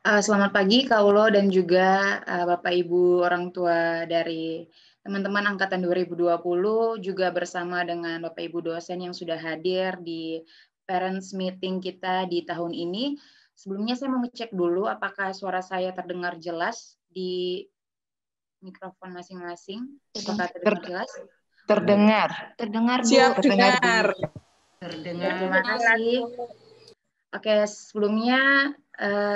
Selamat pagi Kak Ulo dan juga Bapak Ibu orang tua dari teman-teman angkatan 2020 juga bersama dengan Bapak Ibu dosen yang sudah hadir di parents meeting kita di tahun ini. Sebelumnya saya mau ngecek dulu apakah suara saya terdengar jelas di mikrofon masing-masing. Apakah terdengar jelas? Terdengar. Terdengar, Bu. Siap dengar. Terdengar. Terima kasih. Oke, sebelumnya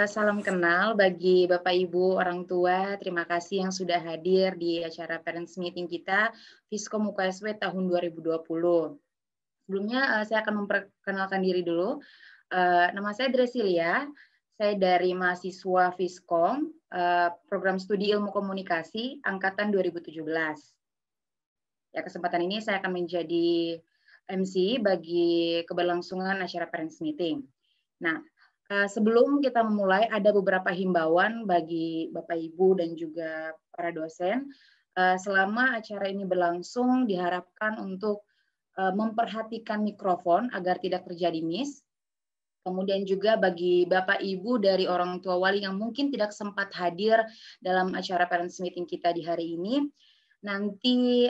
salam kenal bagi Bapak Ibu orang tua. Terima kasih yang sudah hadir di acara parents meeting kita Fiskom UKSW tahun 2020. Sebelumnya saya akan memperkenalkan diri dulu. Nama saya Dresilia. Saya dari mahasiswa Fiskom, program studi ilmu komunikasi angkatan 2017. Ya, kesempatan ini saya akan menjadi MC bagi keberlangsungan acara parents meeting. Nah, sebelum kita memulai, ada beberapa himbauan bagi Bapak Ibu dan juga para dosen. Selama acara ini berlangsung, diharapkan untuk memperhatikan mikrofon agar tidak terjadi miss. Kemudian juga bagi Bapak Ibu dari orang tua wali yang mungkin tidak sempat hadir dalam acara parents meeting kita di hari ini, nanti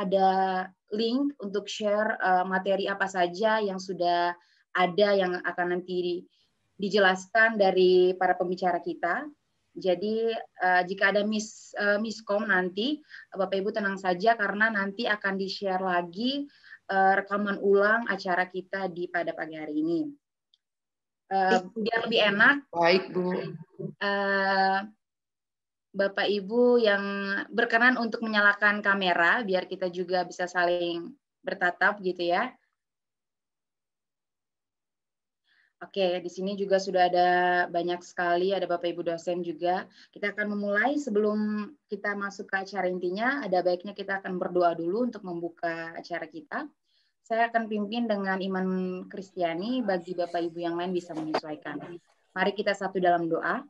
ada link untuk share materi apa saja yang sudah ada yang akan nanti dijelaskan dari para pembicara kita. Jadi jika ada miskom nanti, Bapak Ibu tenang saja karena nanti akan di-share lagi rekaman ulang acara kita pada pagi hari ini. Biar lebih enak. Baik, Bu. Bapak Ibu yang berkenan untuk menyalakan kamera biar kita juga bisa saling bertatap gitu ya. Oke, di sini juga sudah ada banyak sekali, ada Bapak Ibu dosen juga. Kita akan memulai sebelum kita masuk ke acara intinya, ada baiknya kita akan berdoa dulu untuk membuka acara kita. Saya akan pimpin dengan iman Kristiani, bagi Bapak Ibu yang lain bisa menyesuaikan. Mari kita satu dalam doa.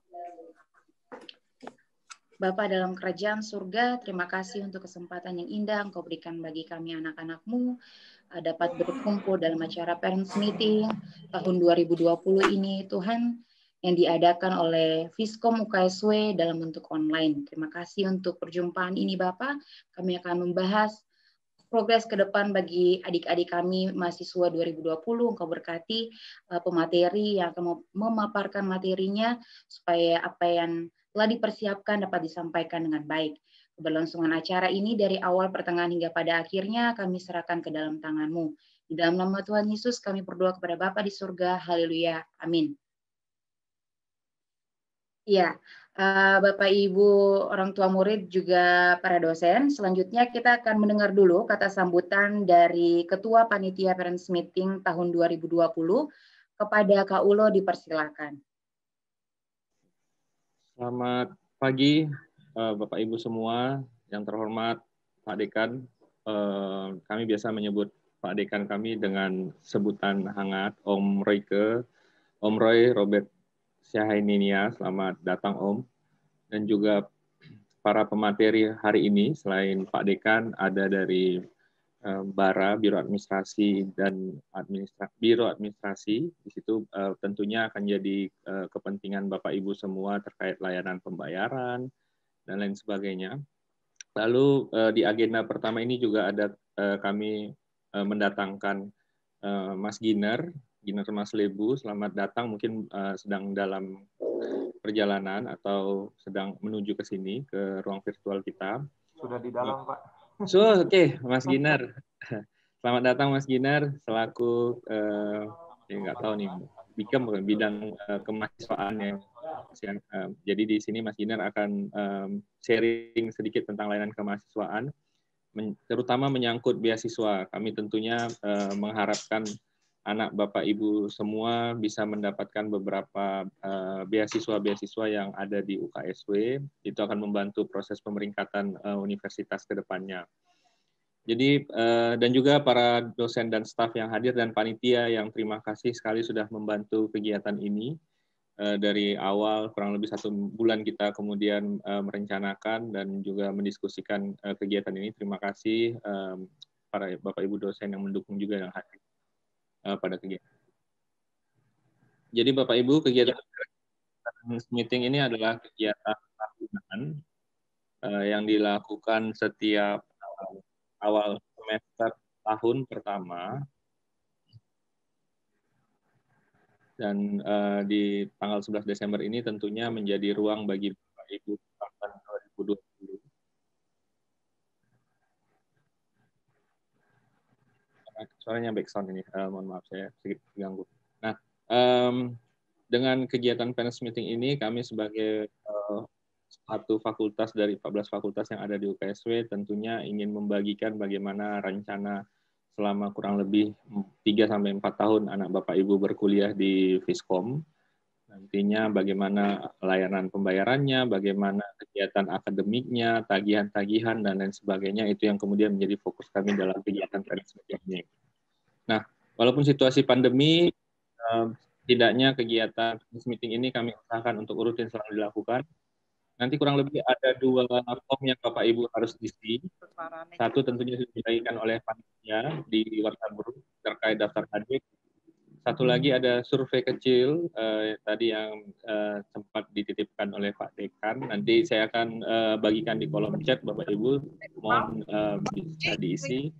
Bapa dalam kerajaan surga, terima kasih untuk kesempatan yang indah Engkau berikan bagi kami anak-anak-Mu dapat berkumpul dalam acara parents meeting tahun 2020 ini, Tuhan, yang diadakan oleh Fiskom UKSW dalam bentuk online. Terima kasih untuk perjumpaan ini, Bapak. Kami akan membahas progres ke depan bagi adik-adik kami mahasiswa 2020. Engkau berkati pemateri yang akan memaparkan materinya supaya apa yang telah dipersiapkan dapat disampaikan dengan baik. Keberlangsungan acara ini dari awal, pertengahan, hingga pada akhirnya kami serahkan ke dalam tangan-Mu. Di dalam nama Tuhan Yesus kami berdoa kepada Bapa di surga. Haleluya. Amin. Ya, Bapak Ibu orang tua murid juga para dosen, selanjutnya kita akan mendengar dulu kata sambutan dari Ketua Panitia Parents Meeting tahun 2020. Kepada Kak Ulo dipersilakan. Selamat pagi Bapak Ibu semua, yang terhormat Pak Dekan. Kami biasa menyebut Pak Dekan kami dengan sebutan hangat Om Royke, Om Roy Robert Syahininia. Selamat datang Om. Dan juga para pemateri hari ini, selain Pak Dekan, ada dari BARA, Biro Administrasi dan Biro Administrasi. Di situ tentunya akan jadi kepentingan Bapak Ibu semua terkait layanan pembayaran dan lain sebagainya. Lalu di agenda pertama ini juga ada kami mendatangkan Mas Giner Mas Lebu. Selamat datang, mungkin sedang dalam perjalanan atau sedang menuju ke sini, ke ruang virtual kita. Sudah di dalam, Pak. Oke, Mas Giner. Selamat datang Mas Giner, selaku nggak tahu nih, bidang kemahasiswaan ya. Jadi di sini Mas Giner akan sharing sedikit tentang layanan kemahasiswaan, terutama menyangkut beasiswa. Kami tentunya mengharapkan anak Bapak Ibu semua bisa mendapatkan beberapa beasiswa-beasiswa yang ada di UKSW. Itu akan membantu proses pemeringkatan universitas ke depannya. Jadi, dan juga para dosen dan staf yang hadir dan panitia yang terima kasih sekali sudah membantu kegiatan ini. Dari awal kurang lebih 1 bulan kita kemudian merencanakan dan juga mendiskusikan kegiatan ini. Terima kasih para Bapak Ibu dosen yang mendukung juga yang hadir pada kegiatan. Jadi Bapak Ibu, kegiatan Meeting ini adalah kegiatan tahunan yang dilakukan setiap awal semester tahun pertama, dan di tanggal 11 Desember ini tentunya menjadi ruang bagi Bapak Ibu tahun 2020. Suaranya background ini, mohon maaf saya sedikit terganggu. Nah, dengan kegiatan Parents Meeting ini, kami sebagai satu fakultas dari 14 fakultas yang ada di UKSW tentunya ingin membagikan bagaimana rencana selama kurang lebih 3-4 tahun anak Bapak Ibu berkuliah di Fiskom. Nantinya bagaimana layanan pembayarannya, bagaimana kegiatan akademiknya, tagihan-tagihan, dan lain sebagainya, itu yang kemudian menjadi fokus kami dalam kegiatan Parents Meeting ini. Nah, walaupun situasi pandemi, setidaknya kegiatan Parents Meeting ini kami usahakan untuk rutin selalu dilakukan. Nanti kurang lebih ada 2 form yang Bapak Ibu harus isi. Satu tentunya sudah dibagikan oleh panitia di WhatsApp group terkait daftar hadir. Satu lagi ada survei kecil tadi yang sempat dititipkan oleh Pak Dekan. Nanti saya akan bagikan di kolom chat Bapak Ibu, mohon bisa diisi.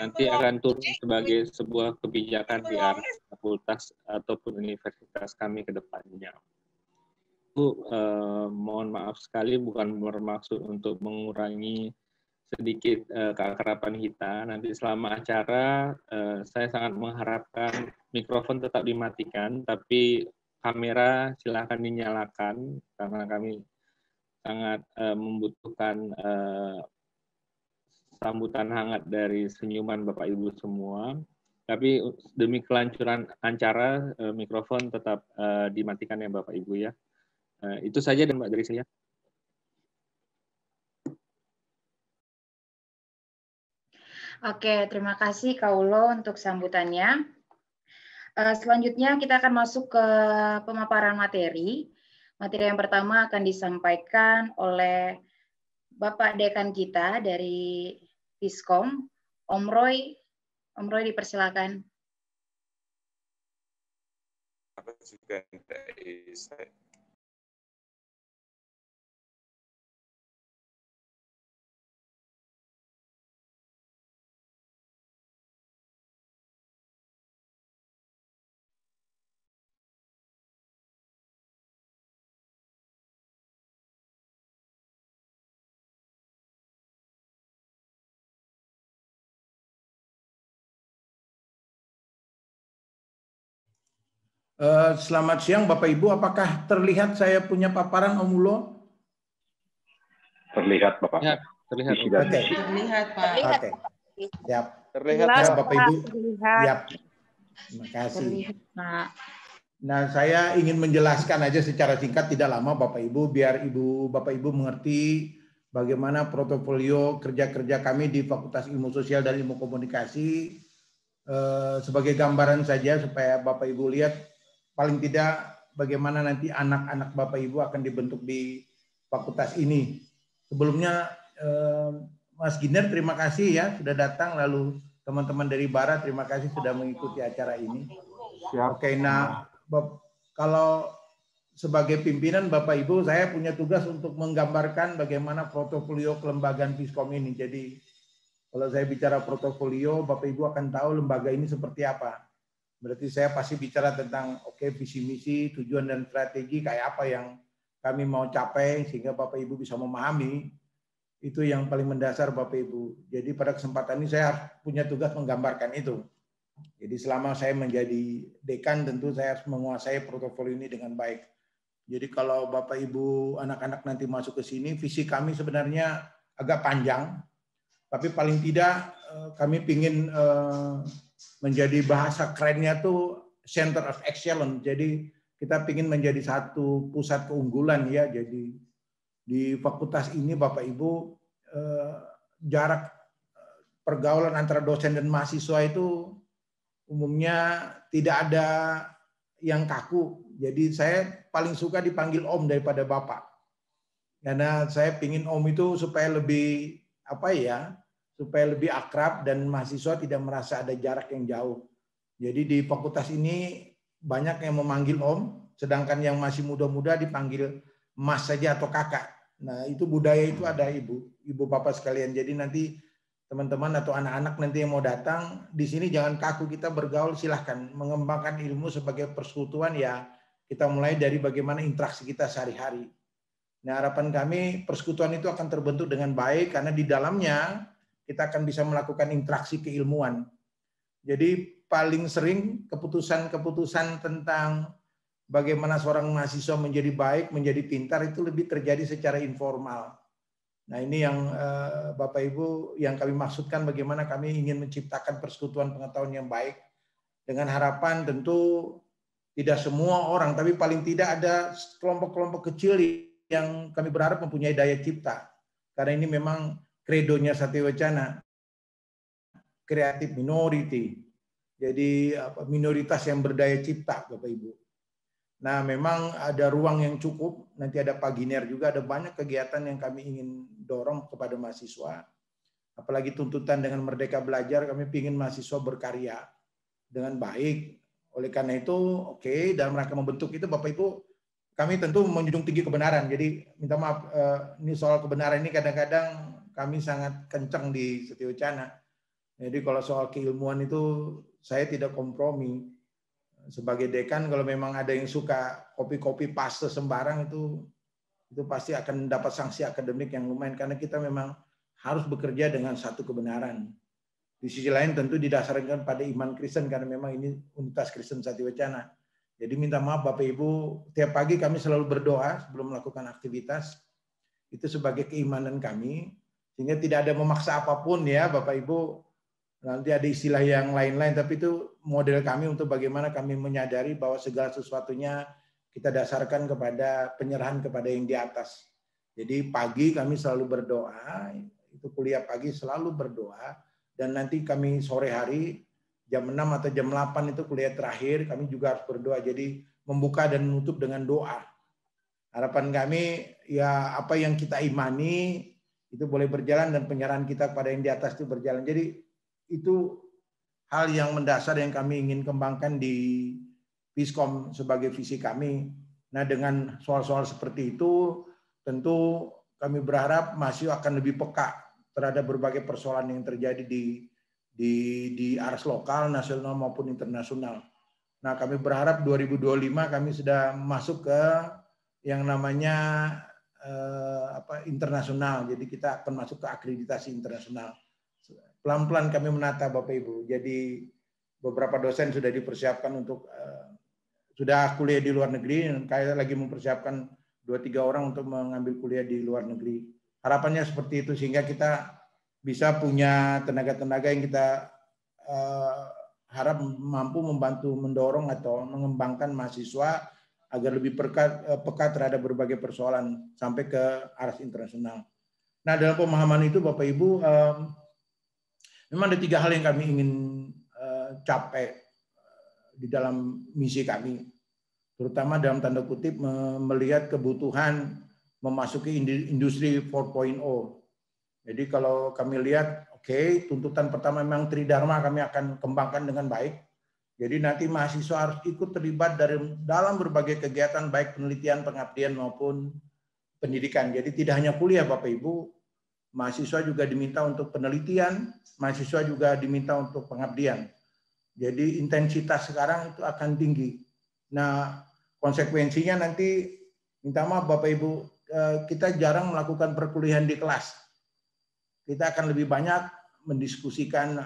Nanti akan turun sebagai sebuah kebijakan di arah fakultas ataupun universitas kami ke depannya. Mohon maaf sekali, bukan bermaksud untuk mengurangi sedikit keakraban kita. Nanti selama acara, saya sangat mengharapkan mikrofon tetap dimatikan, tapi kamera silakan dinyalakan, karena kami sangat membutuhkan sambutan hangat dari senyuman Bapak Ibu semua. Tapi demi kelancaran acara, mikrofon tetap dimatikan ya Bapak Ibu ya. Itu saja dan Mbak dari saya. Oke, terima kasih Kak Ulo untuk sambutannya. Selanjutnya kita akan masuk ke pemaparan materi. Materi yang pertama akan disampaikan oleh Bapak Dekan kita dari Fiskom, Om Roy. Om Roy dipersilakan. Selamat siang Bapak Ibu, apakah terlihat saya punya paparan Om Ulo? Terlihat Bapak. Ya, terlihat. Oke. Terlihat Pak. Oke. Siap. Terlihat Ya, Bapak Ibu. Terlihat. Siap. Terima kasih. Terlihat, Pak. Nah, saya ingin menjelaskan aja secara singkat, tidak lama Bapak Ibu, biar Bapak Ibu mengerti bagaimana portofolio kerja-kerja kami di Fakultas Ilmu Sosial dan Ilmu Komunikasi, sebagai gambaran saja supaya Bapak Ibu lihat paling tidak bagaimana nanti anak-anak Bapak Ibu akan dibentuk di fakultas ini. Sebelumnya Mas Giner terima kasih ya sudah datang, lalu teman-teman dari Barat terima kasih sudah mengikuti acara ini. Siap. Oke, nah kalau sebagai pimpinan Bapak Ibu saya punya tugas untuk menggambarkan bagaimana portofolio kelembagaan Fiskom ini. Jadi kalau saya bicara portofolio, Bapak Ibu akan tahu lembaga ini seperti apa. Berarti saya pasti bicara tentang visi misi, tujuan dan strategi kayak apa yang kami mau capai sehingga Bapak Ibu bisa memahami. Itu yang paling mendasar Bapak Ibu. Jadi pada kesempatan ini saya punya tugas menggambarkan itu. Jadi selama saya menjadi dekan tentu saya harus menguasai portofolio ini dengan baik. Jadi kalau Bapak Ibu anak-anak nanti masuk ke sini, visi kami sebenarnya agak panjang. Tapi paling tidak kami ingin menjadi bahasa kerennya tuh Center of Excellence. Jadi kita ingin menjadi satu pusat keunggulan ya. Jadi di fakultas ini Bapak Ibu jarak pergaulan antara dosen dan mahasiswa itu umumnya tidak ada yang kaku. Jadi saya paling suka dipanggil Om daripada Bapak. Karena saya ingin Om itu supaya lebih supaya lebih akrab dan mahasiswa tidak merasa ada jarak yang jauh. Jadi di fakultas ini banyak yang memanggil Om. sedangkan yang masih muda-muda dipanggil Mas saja atau kakak. Nah, itu budaya itu ada ibu bapak sekalian. Jadi nanti teman-teman atau anak-anak nanti yang mau datang di sini jangan kaku, kita bergaul, silahkan mengembangkan ilmu sebagai persekutuan ya. Kita mulai dari bagaimana interaksi kita sehari-hari. Nah, harapan kami persekutuan itu akan terbentuk dengan baik karena di dalamnya kita akan bisa melakukan interaksi keilmuan. Jadi paling sering keputusan-keputusan tentang bagaimana seorang mahasiswa menjadi baik, menjadi pintar itu lebih terjadi secara informal. Nah, ini yang Bapak Ibu yang kami maksudkan bagaimana kami ingin menciptakan persekutuan pengetahuan yang baik dengan harapan tentu tidak semua orang, tapi paling tidak ada kelompok-kelompok kecil yang kami berharap mempunyai daya cipta. Karena ini memang kredonya Satya Wacana, creative minority. Jadi minoritas yang berdaya cipta, Bapak Ibu. Nah, memang ada ruang yang cukup, nanti ada paginer juga, ada banyak kegiatan yang kami ingin dorong kepada mahasiswa. Apalagi tuntutan dengan Merdeka Belajar, kami ingin mahasiswa berkarya dengan baik. Oleh karena itu, oke, dalam rangka membentuk itu, Bapak Ibu, kami tentu menjunjung tinggi kebenaran. Jadi, minta maaf, ini soal kebenaran ini kadang-kadang kami sangat kencang di Satya Wacana. Jadi, kalau soal keilmuan itu, saya tidak kompromi. Sebagai dekan kalau memang ada yang suka copy paste sembarang itu pasti akan dapat sanksi akademik yang lumayan karena kita memang harus bekerja dengan satu kebenaran. Di sisi lain tentu didasarkan pada iman Kristen karena memang ini Unitas Kristen Satya Wacana. Jadi minta maaf Bapak Ibu, tiap pagi kami selalu berdoa sebelum melakukan aktivitas. Itu sebagai keimanan kami sehingga tidak ada memaksa apapun ya Bapak Ibu. Nanti ada istilah yang lain-lain, tapi itu model kami untuk bagaimana kami menyadari bahwa segala sesuatunya kita dasarkan kepada penyerahan kepada yang di atas. Jadi pagi kami selalu berdoa, itu kuliah pagi selalu berdoa, dan nanti kami sore hari jam 6 atau jam 8 itu kuliah terakhir, kami juga harus berdoa. Jadi membuka dan menutup dengan doa. Harapan kami ya apa yang kita imani itu boleh berjalan dan penyerahan kita kepada yang di atas itu berjalan. Jadi itu hal yang mendasar yang kami ingin kembangkan di Viskom sebagai visi kami. Nah, dengan soal-soal seperti itu, tentu kami berharap mahasiswa akan lebih peka terhadap berbagai persoalan yang terjadi di aras lokal, nasional maupun internasional. Nah, kami berharap 2025 kami sudah masuk ke yang namanya internasional. Jadi kita akan masuk ke akreditasi internasional. Pelan-pelan kami menata Bapak Ibu. Jadi beberapa dosen sudah dipersiapkan untuk sudah kuliah di luar negeri dan kami lagi mempersiapkan 2-3 orang untuk mengambil kuliah di luar negeri. Harapannya seperti itu sehingga kita bisa punya tenaga-tenaga yang kita harap mampu membantu mendorong atau mengembangkan mahasiswa agar lebih peka terhadap berbagai persoalan sampai ke aras internasional. Nah, dalam pemahaman itu Bapak Ibu memang ada 3 hal yang kami ingin capai di dalam misi kami, terutama dalam tanda kutip melihat kebutuhan memasuki industri 4.0. Jadi kalau kami lihat, oke, tuntutan pertama memang Tridharma kami akan kembangkan dengan baik. Jadi nanti mahasiswa harus ikut terlibat dalam berbagai kegiatan baik penelitian, pengabdian maupun pendidikan. Jadi tidak hanya kuliah Bapak Ibu, mahasiswa juga diminta untuk penelitian, mahasiswa juga diminta untuk pengabdian. Jadi intensitas sekarang itu akan tinggi. Nah, konsekuensinya nanti minta maaf Bapak Ibu, kita jarang melakukan perkuliahan di kelas. Kita akan lebih banyak mendiskusikan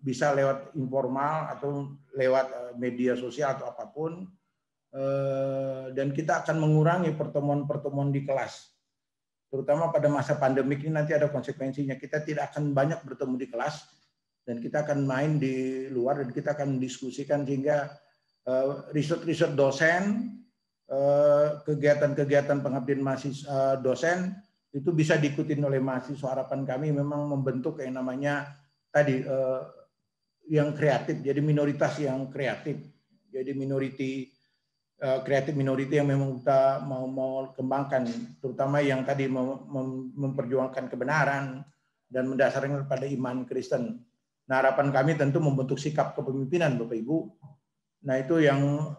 bisa lewat informal atau lewat media sosial atau apapun. Dan kita akan mengurangi pertemuan-pertemuan di kelas. Terutama pada masa pandemik ini nanti ada konsekuensinya. Kita tidak akan banyak bertemu di kelas dan kita akan main di luar dan kita akan mendiskusikan sehingga riset-riset dosen, kegiatan-kegiatan pengabdian mahasiswa dosen itu bisa diikuti oleh mahasiswa. Harapan kami memang membentuk yang namanya tadi yang kreatif, jadi minoritas yang kreatif, jadi kreatif minority yang memang kita mau kembangkan, terutama yang tadi memperjuangkan kebenaran dan mendasarkan pada iman Kristen. Nah, harapan kami tentu membentuk sikap kepemimpinan Bapak Ibu Nah itu yang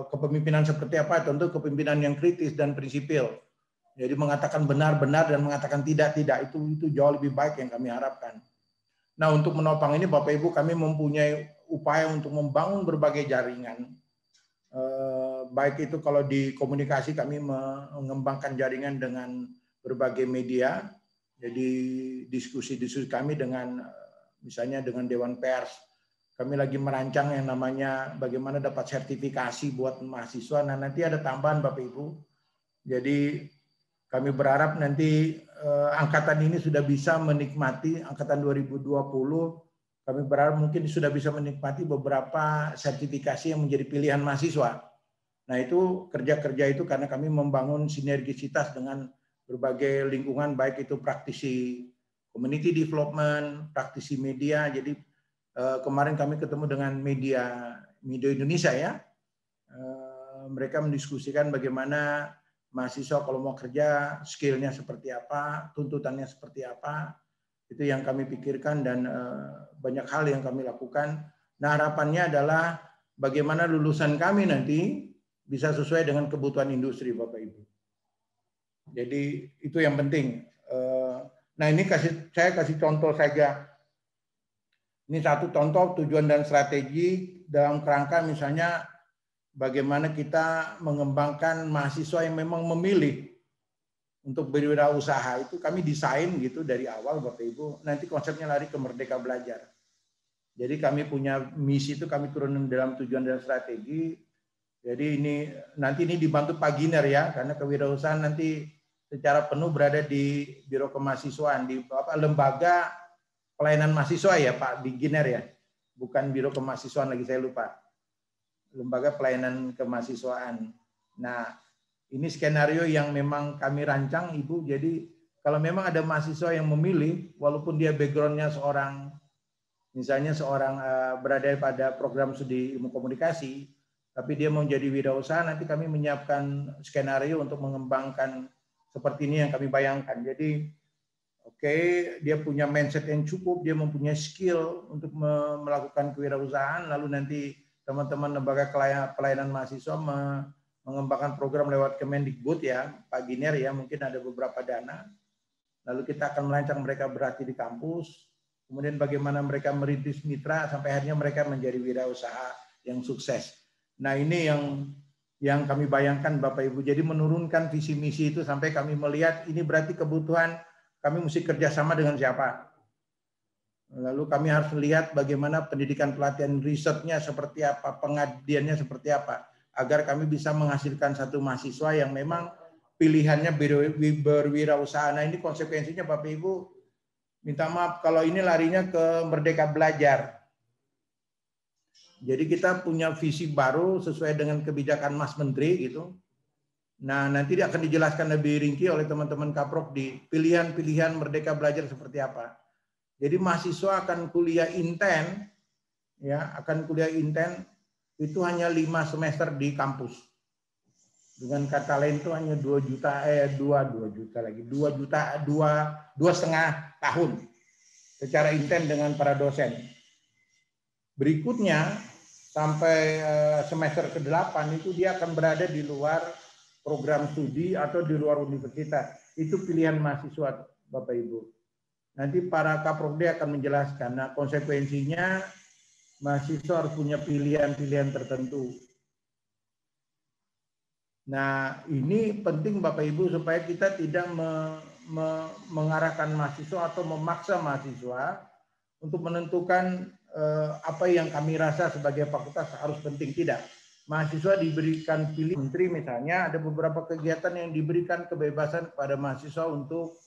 kepemimpinan seperti apa? Tentu kepemimpinan yang kritis dan prinsipil. Jadi mengatakan benar-benar dan mengatakan tidak itu jauh lebih baik yang kami harapkan. Nah untuk menopang ini Bapak Ibu kami mempunyai upaya untuk membangun berbagai jaringan. Baik itu kalau di komunikasi kami mengembangkan jaringan dengan berbagai media. Jadi diskusi-diskusi kami dengan misalnya dengan Dewan Pers. Kami lagi merancang yang namanya bagaimana dapat sertifikasi buat mahasiswa. Nah nanti ada tambahan Bapak Ibu. Jadi kami berharap nanti angkatan ini sudah bisa menikmati, angkatan 2020, kami berharap mungkin sudah bisa menikmati beberapa sertifikasi yang menjadi pilihan mahasiswa. Nah itu kerja-kerja itu karena kami membangun sinergisitas dengan berbagai lingkungan, baik itu praktisi community development, praktisi media. Jadi kemarin kami ketemu dengan media Indonesia ya. Mereka mendiskusikan bagaimana mahasiswa kalau mau kerja skillnya seperti apa, tuntutannya seperti apa. Itu yang kami pikirkan dan banyak hal yang kami lakukan. Nah harapannya adalah bagaimana lulusan kami nanti bisa sesuai dengan kebutuhan industri Bapak Ibu. Jadi itu yang penting. Nah ini saya kasih contoh saja. Ini satu contoh tujuan dan strategi dalam kerangka misalnya bagaimana kita mengembangkan mahasiswa yang memang memilih untuk berwirausaha. Itu kami desain gitu dari awal Bapak Ibu. Nanti konsepnya lari ke Merdeka Belajar. Jadi kami punya misi itu kami turunin dalam tujuan dan strategi. Jadi nanti ini dibantu Pak Giner ya, karena kewirausahaan nanti secara penuh berada di Biro Kemahasiswaan, di lembaga pelayanan mahasiswa ya Pak di Giner ya, bukan Biro Kemahasiswaan lagi saya lupa, lembaga pelayanan kemahasiswaan. Nah ini skenario yang memang kami rancang Ibu, jadi kalau memang ada mahasiswa yang memilih, walaupun dia backgroundnya misalnya seorang berada pada program studi ilmu komunikasi, tapi dia mau jadi wirausaha, nanti kami menyiapkan skenario untuk mengembangkan seperti ini yang kami bayangkan. Jadi dia punya mindset yang cukup, dia mempunyai skill untuk melakukan kewirausahaan, lalu nanti teman-teman lembaga pelayanan mahasiswa mengembangkan program lewat Kemendikbud ya, Pak Giner ya, mungkin ada beberapa dana. Lalu kita akan merancang mereka berlatih di kampus, kemudian bagaimana mereka merintis mitra sampai akhirnya mereka menjadi wirausaha yang sukses. Nah ini yang kami bayangkan Bapak Ibu. Jadi menurunkan visi misi itu sampai kami melihat ini berarti kebutuhan kami mesti kerjasama dengan siapa. Lalu kami harus lihat bagaimana pendidikan pelatihan risetnya seperti apa, pengabdiannya seperti apa, agar kami bisa menghasilkan satu mahasiswa yang memang pilihannya berwirausaha. Nah ini konsekuensinya Bapak Ibu, minta maaf kalau ini larinya ke Merdeka Belajar. Jadi kita punya visi baru sesuai dengan kebijakan Mas Menteri gitu. Nah nanti akan dijelaskan lebih rinci oleh teman-teman Kaprok di pilihan-pilihan Merdeka Belajar seperti apa. Jadi mahasiswa akan kuliah inten, ya akan kuliah inten itu hanya 5 semester di kampus. Dengan kata lain itu hanya 2,5 tahun secara inten dengan para dosen. Berikutnya sampai semester ke-8 itu dia akan berada di luar program studi atau di luar universitas. Itu pilihan mahasiswa Bapak Ibu. Nanti para Kaprokda akan menjelaskan. Nah, konsekuensinya mahasiswa harus punya pilihan-pilihan tertentu. Nah, ini penting Bapak Ibu supaya kita tidak mengarahkan mahasiswa atau memaksa mahasiswa untuk menentukan apa yang kami rasa sebagai fakultas harus penting. Tidak. Mahasiswa diberikan pilih menteri misalnya, ada beberapa kegiatan yang diberikan kebebasan kepada mahasiswa untuk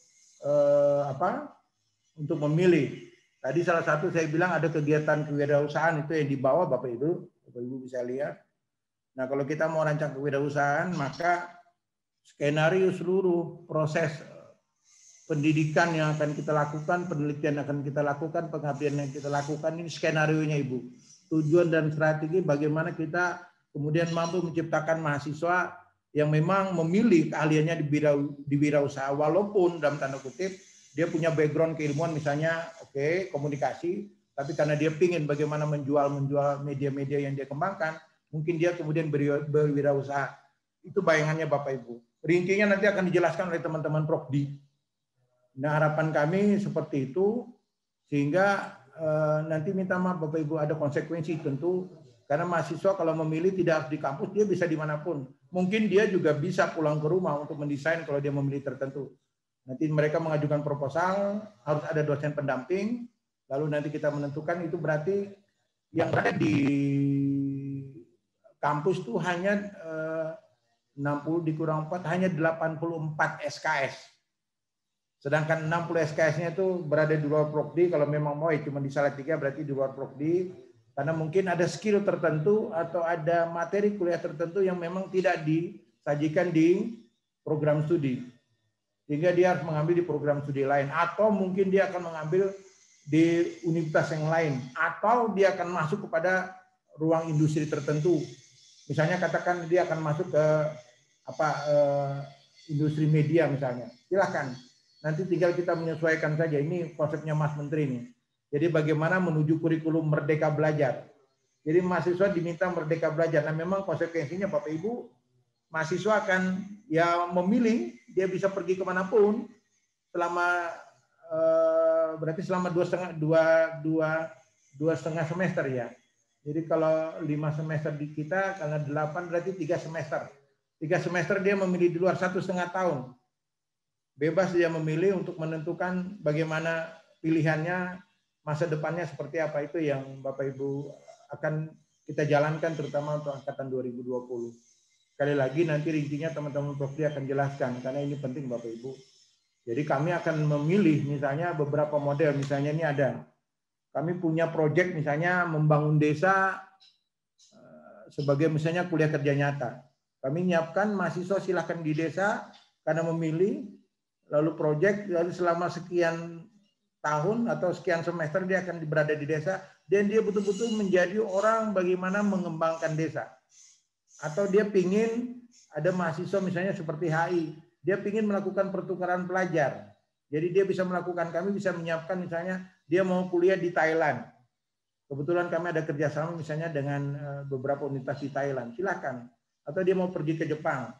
untuk memilih. Tadi salah satu saya bilang ada kegiatan kewirausahaan itu yang dibawa Bapak Ibu bisa lihat. Nah kalau kita mau rancang kewirausahaan maka skenario seluruh proses pendidikan yang akan kita lakukan, penelitian yang akan kita lakukan, pengabdian yang kita lakukan, ini skenarionya Ibu. Tujuan dan strategi bagaimana kita kemudian mampu menciptakan mahasiswa yang memang memilih keahliannya di wirausaha, walaupun dalam tanda kutip dia punya background keilmuan misalnya komunikasi, tapi karena dia pingin bagaimana menjual media-media yang dia kembangkan, Mungkin dia kemudian berwirausaha. Itu bayangannya Bapak Ibu. Rincinya nanti akan dijelaskan oleh teman-teman Prokdi. Nah, harapan kami seperti itu, sehingga nanti minta maaf Bapak Ibu, ada konsekuensi tentu, karena mahasiswa kalau memilih tidak harus di kampus, dia bisa dimanapun. Mungkin dia juga bisa pulang ke rumah untuk mendesain kalau dia memilih tertentu. Nanti mereka mengajukan proposal, harus ada dosen pendamping, lalu nanti kita menentukan. Itu berarti yang ada di kampus itu hanya 60 dikurang 4, hanya 84 SKS. Sedangkan 60 SKS-nya itu berada di luar Prokdi. Kalau memang mau ya cuma di Salatiga, berarti di luar Prokdi. Karena mungkin ada skill tertentu atau ada materi kuliah tertentu yang memang tidak disajikan di program studi. Sehingga dia harus mengambil di program studi lain. Atau mungkin dia akan mengambil di universitas yang lain. Atau dia akan masuk kepada ruang industri tertentu. Misalnya katakan dia akan masuk ke industri media misalnya. Silahkan. Nanti tinggal kita menyesuaikan saja. Ini konsepnya Mas Menteri nih. Jadi bagaimana menuju kurikulum merdeka belajar. Jadi mahasiswa diminta merdeka belajar. Nah memang konsekuensinya Bapak Ibu, mahasiswa akan ya memilih, dia bisa pergi kemanapun selama berarti selama dua setengah semester ya. Jadi kalau 5 semester di kita, karena 8 berarti 3 semester. 3 semester dia memilih di luar 1,5 tahun. Bebas dia memilih untuk menentukan bagaimana pilihannya, masa depannya seperti apa. Itu yang Bapak Ibu akan kita jalankan terutama untuk angkatan 2020. Sekali lagi nanti rincinya teman-teman Prokdi akan jelaskan karena ini penting Bapak Ibu. Jadi kami akan memilih misalnya beberapa model, misalnya ini ada. Kami punya proyek misalnya membangun desa sebagai misalnya kuliah kerja nyata. Kami menyiapkan mahasiswa silakan di desa karena memilih, lalu proyek, lalu selama sekian tahun atau sekian semester dia akan berada di desa dan dia betul-betul menjadi orang bagaimana mengembangkan desa. Atau dia pingin ada mahasiswa misalnya seperti HI, dia pingin melakukan pertukaran pelajar. Jadi dia bisa melakukan, kami bisa menyiapkan misalnya dia mau kuliah di Thailand. Kebetulan kami ada kerjasama misalnya dengan beberapa universitas di Thailand. Silakan. Atau dia mau pergi ke Jepang.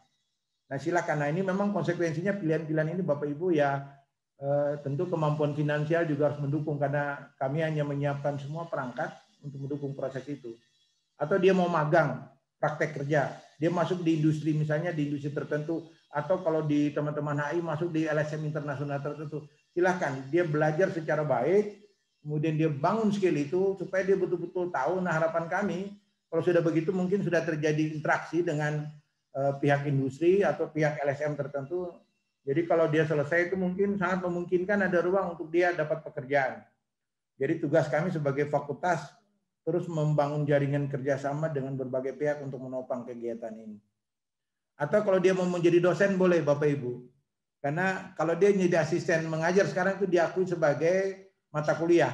Nah silakan. Nah ini memang konsekuensinya pilihan-pilihan ini Bapak Ibu ya tentu kemampuan finansial juga harus mendukung karena kami hanya menyiapkan semua perangkat untuk mendukung proses itu. Atau dia mau magang, praktek kerja. Dia masuk di industri misalnya di industri tertentu. Atau kalau di teman-teman HI masuk di LSM internasional tertentu, silahkan dia belajar secara baik, kemudian dia bangun skill itu supaya dia betul-betul tahu. Nah harapan kami kalau sudah begitu mungkin sudah terjadi interaksi dengan pihak industri atau pihak LSM tertentu. Jadi kalau dia selesai itu mungkin sangat memungkinkan ada ruang untuk dia dapat pekerjaan. Jadi tugas kami sebagai fakultas terus membangun jaringan kerjasama dengan berbagai pihak untuk menopang kegiatan ini. Atau kalau dia mau menjadi dosen boleh Bapak Ibu. Karena kalau dia menjadi asisten mengajar sekarang itu diakui sebagai mata kuliah.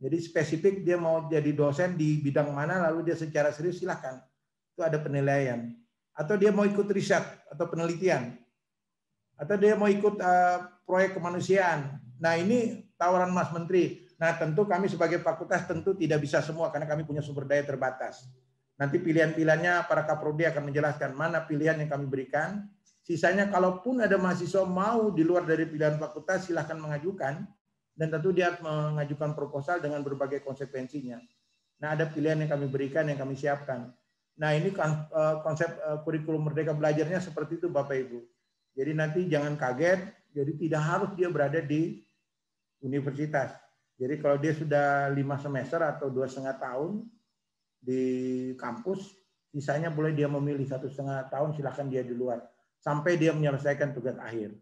Jadi spesifik dia mau jadi dosen di bidang mana lalu dia secara serius silahkan. Itu ada penilaian. Atau dia mau ikut riset atau penelitian. Atau dia mau ikut proyek kemanusiaan. Nah ini tawaran Mas Menteri. Nah tentu kami sebagai fakultas tentu tidak bisa semua karena kami punya sumber daya terbatas. Nanti pilihan-pilihannya para Kaprodi akan menjelaskan mana pilihan yang kami berikan. Sisanya kalaupun ada mahasiswa mau di luar dari pilihan fakultas silahkan mengajukan. Dan tentu dia harus mengajukan proposal dengan berbagai konsekuensinya. Nah ada pilihan yang kami berikan, yang kami siapkan. Nah ini konsep kurikulum merdeka belajarnya seperti itu Bapak Ibu. Jadi nanti jangan kaget, jadi tidak harus dia berada di universitas. Jadi kalau dia sudah 5 semester atau 2,5 tahun di kampus, sisanya boleh dia memilih 1,5 tahun, silahkan dia di luar. Sampai dia menyelesaikan tugas akhir.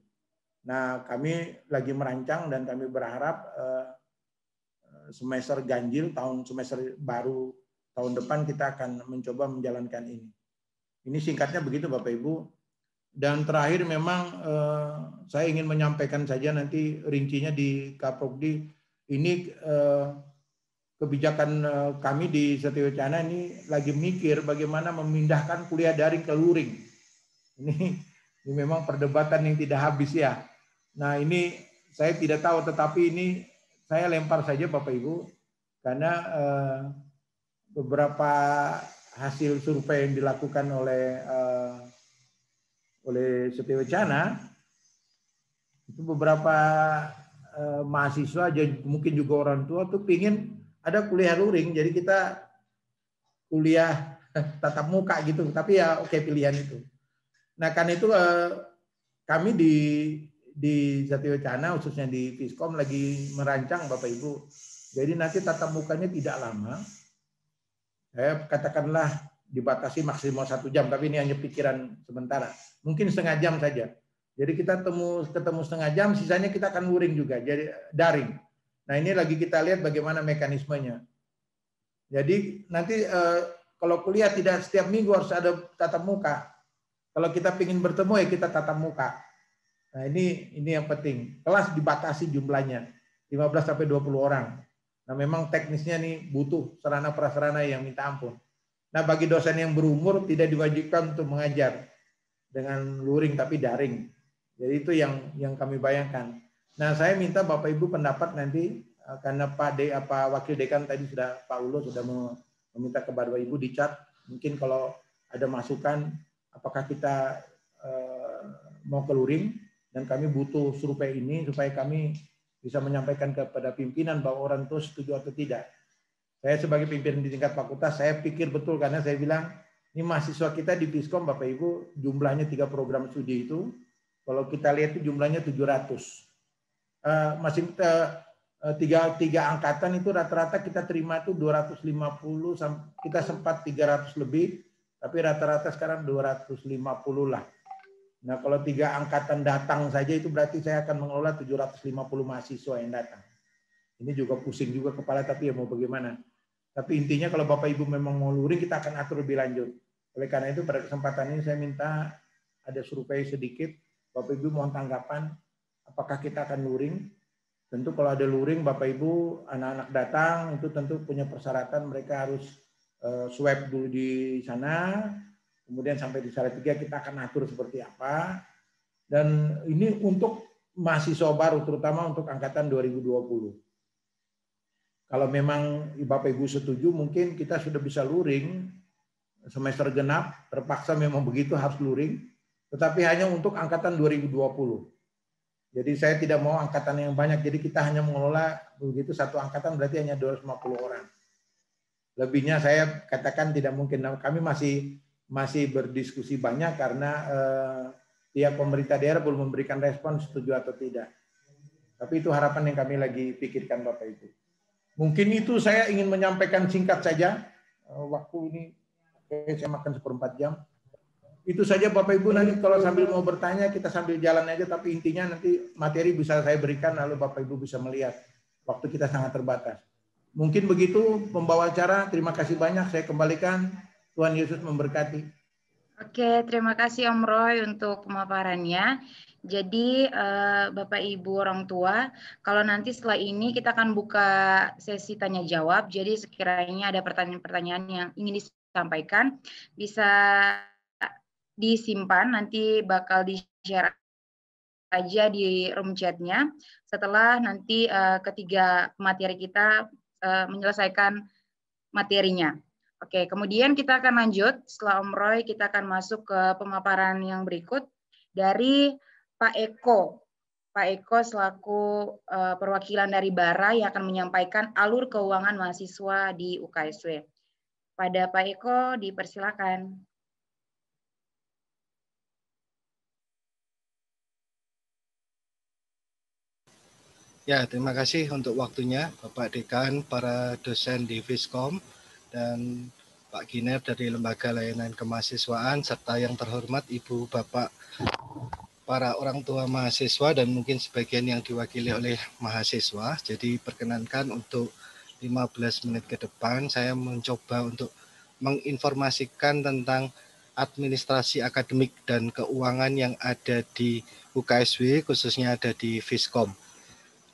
Nah kami lagi merancang dan kami berharap semester ganjil, semester baru tahun depan kita akan mencoba menjalankan ini. Ini singkatnya begitu Bapak Ibu. Dan terakhir memang saya ingin menyampaikan saja nanti rincinya di Kaprokdi. Ini kebijakan kami di Satya Wacana ini lagi mikir bagaimana memindahkan kuliah daring ke luring. Ini memang perdebatan yang tidak habis ya. Nah ini saya tidak tahu tetapi ini saya lempar saja Bapak Ibu karena beberapa hasil survei yang dilakukan oleh Setio Wacana, itu beberapa mahasiswa, mungkin juga orang tua tuh pingin ada kuliah luring, jadi kita kuliah tatap muka gitu, tapi ya oke pilihan itu. Nah kan itu kami di Setio Wacana khususnya di Fiskom lagi merancang Bapak Ibu. Jadi nanti tatap mukanya tidak lama. Katakanlah dibatasi maksimal 1 jam, tapi ini hanya pikiran sementara. Mungkin setengah jam saja. Jadi kita ketemu setengah jam, sisanya kita akan luring juga, jadi daring. Nah ini lagi kita lihat bagaimana mekanismenya. Jadi nanti kalau kuliah tidak setiap minggu harus ada tatap muka. Kalau kita ingin bertemu ya kita tatap muka. Nah ini yang penting. Kelas dibatasi jumlahnya 15 sampai 20 orang. Nah memang teknisnya nih butuh sarana prasarana yang minta ampun. Nah bagi dosen yang berumur tidak diwajibkan untuk mengajar dengan luring tapi daring. Jadi itu yang kami bayangkan. Nah saya minta Bapak Ibu pendapat nanti karena Wakil Dekan tadi Pak Ulo sudah meminta kepada Bapak Ibu di chat. Mungkin kalau ada masukan apakah kita mau ke luring, dan kami butuh survei ini supaya kami bisa menyampaikan kepada pimpinan bahwa orang tua setuju atau tidak. Saya sebagai pimpinan di tingkat fakultas, saya pikir betul karena saya bilang, ini mahasiswa kita di Fiskom, Bapak Ibu, jumlahnya 3 program studi itu, kalau kita lihat itu jumlahnya 700. Masih tiga angkatan itu rata-rata kita terima itu 250, kita sempat 300 lebih, tapi rata-rata sekarang 250 lah. Nah, kalau 3 angkatan datang saja itu berarti saya akan mengelola 750 mahasiswa yang datang. Ini juga pusing juga kepala, tapi ya mau bagaimana. Tapi intinya kalau Bapak Ibu memang mau luring, kita akan atur lebih lanjut. Oleh karena itu pada kesempatan ini saya minta ada survei sedikit. Bapak Ibu mohon tanggapan apakah kita akan luring. Tentu kalau ada luring, Bapak Ibu, anak-anak datang, itu tentu punya persyaratan mereka harus swab dulu di sana. Kemudian sampai di Salatiga kita akan atur seperti apa. Dan ini untuk mahasiswa baru, terutama untuk angkatan 2020. Kalau memang Bapak Ibu setuju, mungkin kita sudah bisa luring semester genap, terpaksa memang begitu harus luring, tetapi hanya untuk angkatan 2020. Jadi saya tidak mau angkatan yang banyak, jadi kita hanya mengelola begitu satu angkatan berarti hanya 250 orang. Lebihnya saya katakan tidak mungkin. Kami masih berdiskusi banyak karena pihak pemerintah daerah belum memberikan respon setuju atau tidak. Tapi itu harapan yang kami lagi pikirkan Bapak Ibu. Mungkin itu saya ingin menyampaikan singkat saja. Waktu ini saya makan 1/4 jam. Itu saja Bapak Ibu, nanti kalau sambil mau bertanya kita sambil jalan aja, tapi intinya nanti materi bisa saya berikan lalu Bapak Ibu bisa melihat. Waktu kita sangat terbatas. Mungkin begitu pembawa acara. Terima kasih banyak. Saya kembalikan. Tuhan Yesus memberkati. Oke, terima kasih Om Roy untuk pemaparannya. Jadi Bapak Ibu orang tua, kalau nanti setelah ini kita akan buka sesi tanya jawab. Jadi sekiranya ada pertanyaan-pertanyaan yang ingin disampaikan, bisa disimpan, nanti bakal di-share aja di room chat-nya. Setelah nanti ketiga materi kita menyelesaikan materinya. Oke, kemudian kita akan lanjut. Setelah Om Roy, kita akan masuk ke pemaparan yang berikut dari Pak Eko. Pak Eko selaku perwakilan dari BARA yang akan menyampaikan alur keuangan mahasiswa di UKSW. Pada Pak Eko, dipersilakan. Ya, terima kasih untuk waktunya Bapak Dekan, para dosen di Fiskom, dan Pak Giner dari Lembaga Layanan Kemahasiswaan, serta yang terhormat Ibu, Bapak, para orang tua mahasiswa, dan mungkin sebagian yang diwakili oleh mahasiswa. Jadi perkenankan untuk 15 menit ke depan, saya mencoba untuk menginformasikan tentang administrasi akademik dan keuangan yang ada di UKSW, khususnya ada di Fiskom.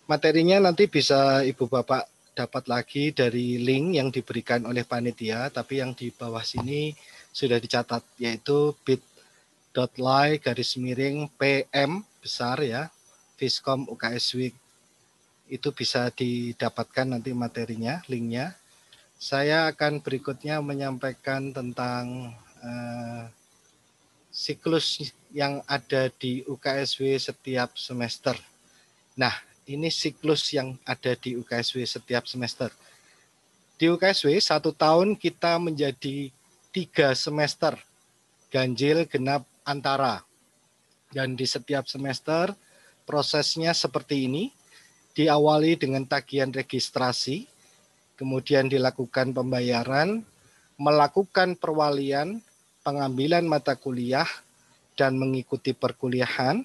Materinya nanti bisa Ibu Bapak dapat lagi dari link yang diberikan oleh panitia, tapi yang di bawah sini sudah dicatat, yaitu bit.ly/PM besar ya, Fiskom UKSW. Itu bisa didapatkan nanti materinya, linknya. Saya akan berikutnya menyampaikan tentang siklus yang ada di UKSW setiap semester. Nah, ini siklus yang ada di UKSW setiap semester. Di UKSW 1 tahun kita menjadi 3 semester, ganjil, genap, antara. Dan di setiap semester prosesnya seperti ini, diawali dengan tagihan registrasi, kemudian dilakukan pembayaran, melakukan perwalian, pengambilan mata kuliah, dan mengikuti perkuliahan.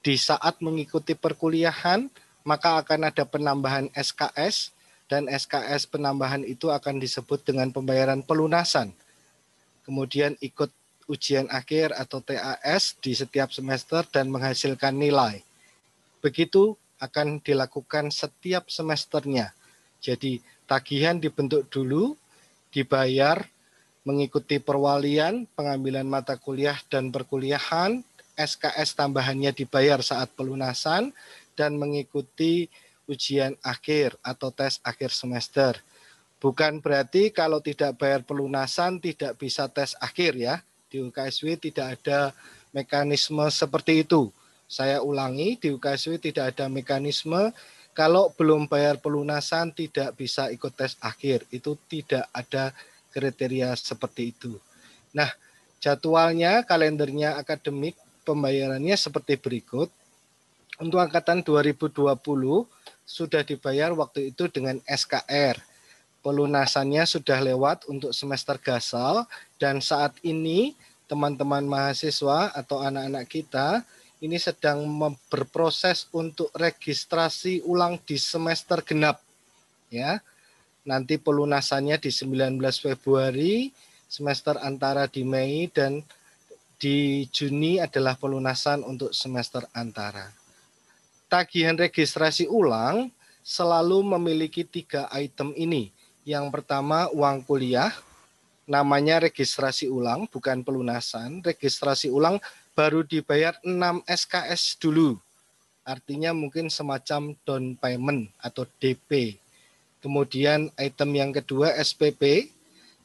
Di saat mengikuti perkuliahan, maka akan ada penambahan SKS, dan SKS penambahan itu akan disebut dengan pembayaran pelunasan. Kemudian ikut ujian akhir atau TAS di setiap semester dan menghasilkan nilai. Begitu akan dilakukan setiap semesternya. Jadi tagihan dibentuk dulu, dibayar, mengikuti perwalian, pengambilan mata kuliah dan perkuliahan, SKS tambahannya dibayar saat pelunasan, dan mengikuti ujian akhir atau tes akhir semester. Bukan berarti kalau tidak bayar pelunasan tidak bisa tes akhir ya. Di UKSW tidak ada mekanisme seperti itu. Saya ulangi, di UKSW tidak ada mekanisme kalau belum bayar pelunasan tidak bisa ikut tes akhir. Itu tidak ada kriteria seperti itu. Nah, jadwalnya, kalendernya akademik, pembayarannya seperti berikut. Untuk angkatan 2020 sudah dibayar waktu itu dengan SKR. Pelunasannya sudah lewat untuk semester gasal, dan saat ini teman-teman mahasiswa atau anak-anak kita ini sedang berproses untuk registrasi ulang di semester genap. Ya. Nanti pelunasannya di 19 Februari, semester antara di Mei, dan di Juni adalah pelunasan untuk semester antara. Tagihan registrasi ulang selalu memiliki 3 item ini. Yang pertama uang kuliah, namanya registrasi ulang, bukan pelunasan. Registrasi ulang baru dibayar 6 SKS dulu. Artinya mungkin semacam down payment atau DP. Kemudian item yang kedua SPP.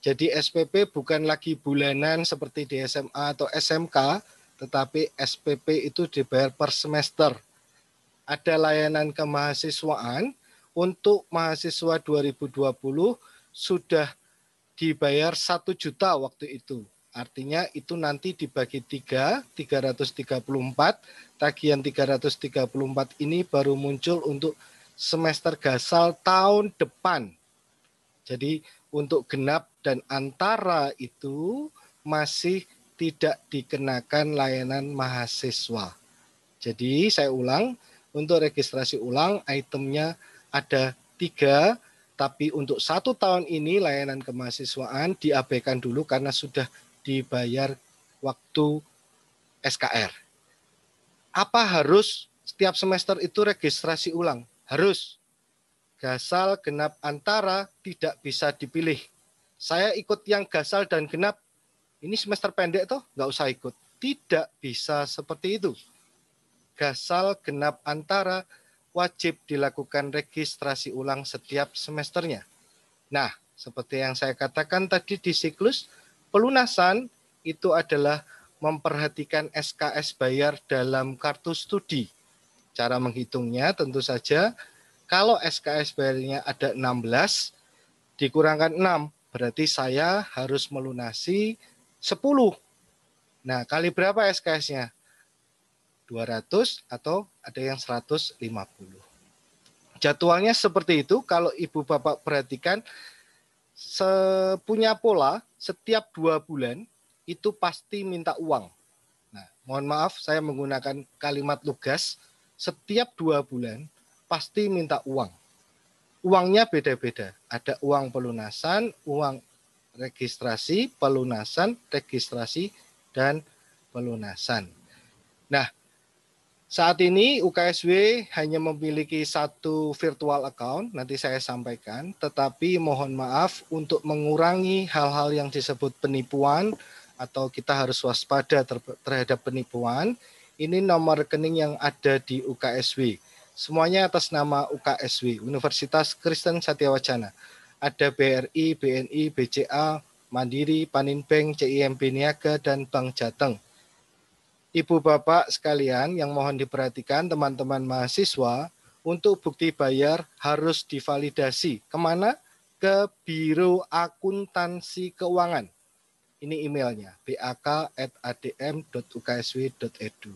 Jadi SPP bukan lagi bulanan seperti di SMA atau SMK, tetapi SPP itu dibayar per semester. Ada layanan kemahasiswaan untuk mahasiswa 2020 sudah dibayar 1 juta waktu itu. Artinya itu nanti dibagi 3, 334, tagihan 334 ini baru muncul untuk semester gasal tahun depan. Jadi untuk genap dan antara itu masih tidak dikenakan layanan mahasiswa. Jadi saya ulang, untuk registrasi ulang itemnya ada 3, tapi untuk 1 tahun ini layanan kemahasiswaan diabaikan dulu karena sudah dibayar waktu SKR. Apa harus setiap semester itu registrasi ulang? Harus. Gasal, genap, antara tidak bisa dipilih. Saya ikut yang gasal dan genap, ini semester pendek toh, nggak usah ikut. Tidak bisa seperti itu. Gasal, genap, antara wajib dilakukan registrasi ulang setiap semesternya. Nah, seperti yang saya katakan tadi di siklus, pelunasan itu adalah memperhatikan SKS bayar dalam kartu studi. Cara menghitungnya tentu saja, kalau SKS bayarnya ada 16, dikurangkan 6, berarti saya harus melunasi 10. Nah, kali berapa SKS-nya? 200 atau ada yang 150. Jadwalnya seperti itu, kalau Ibu Bapak perhatikan, punya pola setiap 2 bulan itu pasti minta uang. Nah, mohon maaf saya menggunakan kalimat lugas, setiap 2 bulan pasti minta uang. Uangnya beda-beda. Ada uang pelunasan, uang registrasi, pelunasan, registrasi, dan pelunasan. Nah, saat ini UKSW hanya memiliki 1 virtual account, nanti saya sampaikan, tetapi mohon maaf untuk mengurangi hal-hal yang disebut penipuan atau kita harus waspada terhadap penipuan, ini nomor rekening yang ada di UKSW. Semuanya atas nama UKSW, Universitas Kristen Satya Wacana. ada BRI, BNI, BCA, Mandiri, Paninbank, CIMB Niaga, dan Bank Jateng. Ibu Bapak sekalian yang mohon diperhatikan teman-teman mahasiswa, untuk bukti bayar harus divalidasi. Kemana? Ke Biro Akuntansi Keuangan. Ini emailnya, bak@adm.uksw.edu.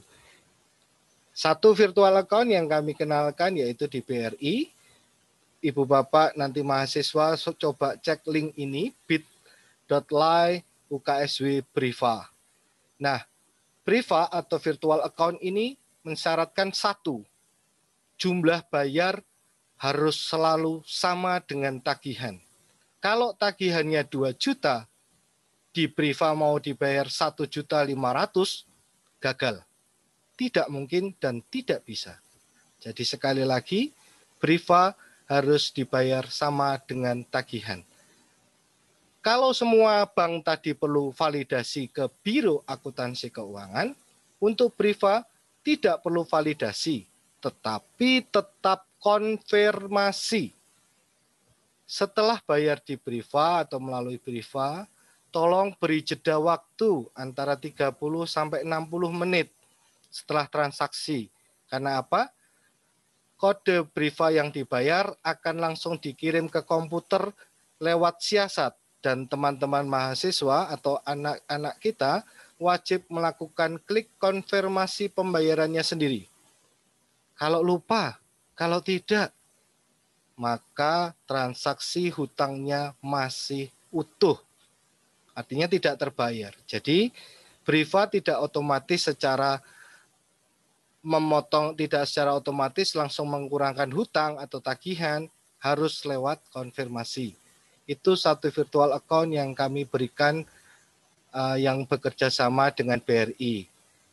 Satu virtual account yang kami kenalkan yaitu di BRI. Ibu Bapak nanti mahasiswa coba cek link ini, bit.ly UKSW Priva. Nah, Priva atau virtual account ini mensyaratkan satu, jumlah bayar harus selalu sama dengan tagihan. Kalau tagihannya 2 juta, di Priva mau dibayar 1.500.000, gagal. Tidak mungkin dan tidak bisa. Jadi sekali lagi, Priva harus dibayar sama dengan tagihan. Kalau semua bank tadi perlu validasi ke Biro Akuntansi Keuangan, untuk Priva tidak perlu validasi, tetapi tetap konfirmasi. Setelah bayar di Priva atau melalui Priva, tolong beri jeda waktu antara 30 sampai 60 menit setelah transaksi. Karena apa? Kode Priva yang dibayar akan langsung dikirim ke komputer lewat siasat, dan teman-teman mahasiswa atau anak-anak kita wajib melakukan klik konfirmasi pembayarannya sendiri. Kalau lupa, kalau tidak, maka transaksi hutangnya masih utuh. Artinya tidak terbayar. Jadi, Priva tidak otomatis secara memotong, tidak secara otomatis langsung mengurangkan hutang atau tagihan, harus lewat konfirmasi. Itu satu virtual account yang kami berikan yang bekerja sama dengan BRI.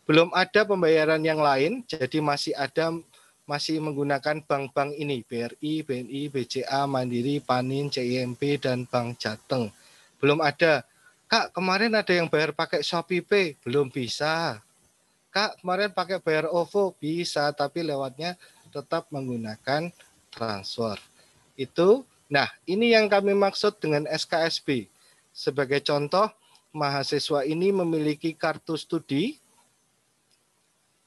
Belum ada pembayaran yang lain, jadi masih menggunakan bank-bank ini, BRI, BNI, BCA, Mandiri, Panin, CIMB, dan Bank Jateng. Belum ada. Kak, kemarin ada yang bayar pakai Shopee Pay, belum bisa. Kak, kemarin pakai bayar OVO, bisa, tapi lewatnya tetap menggunakan transfer. Itu, nah ini yang kami maksud dengan SKSB. Sebagai contoh, mahasiswa ini memiliki kartu studi,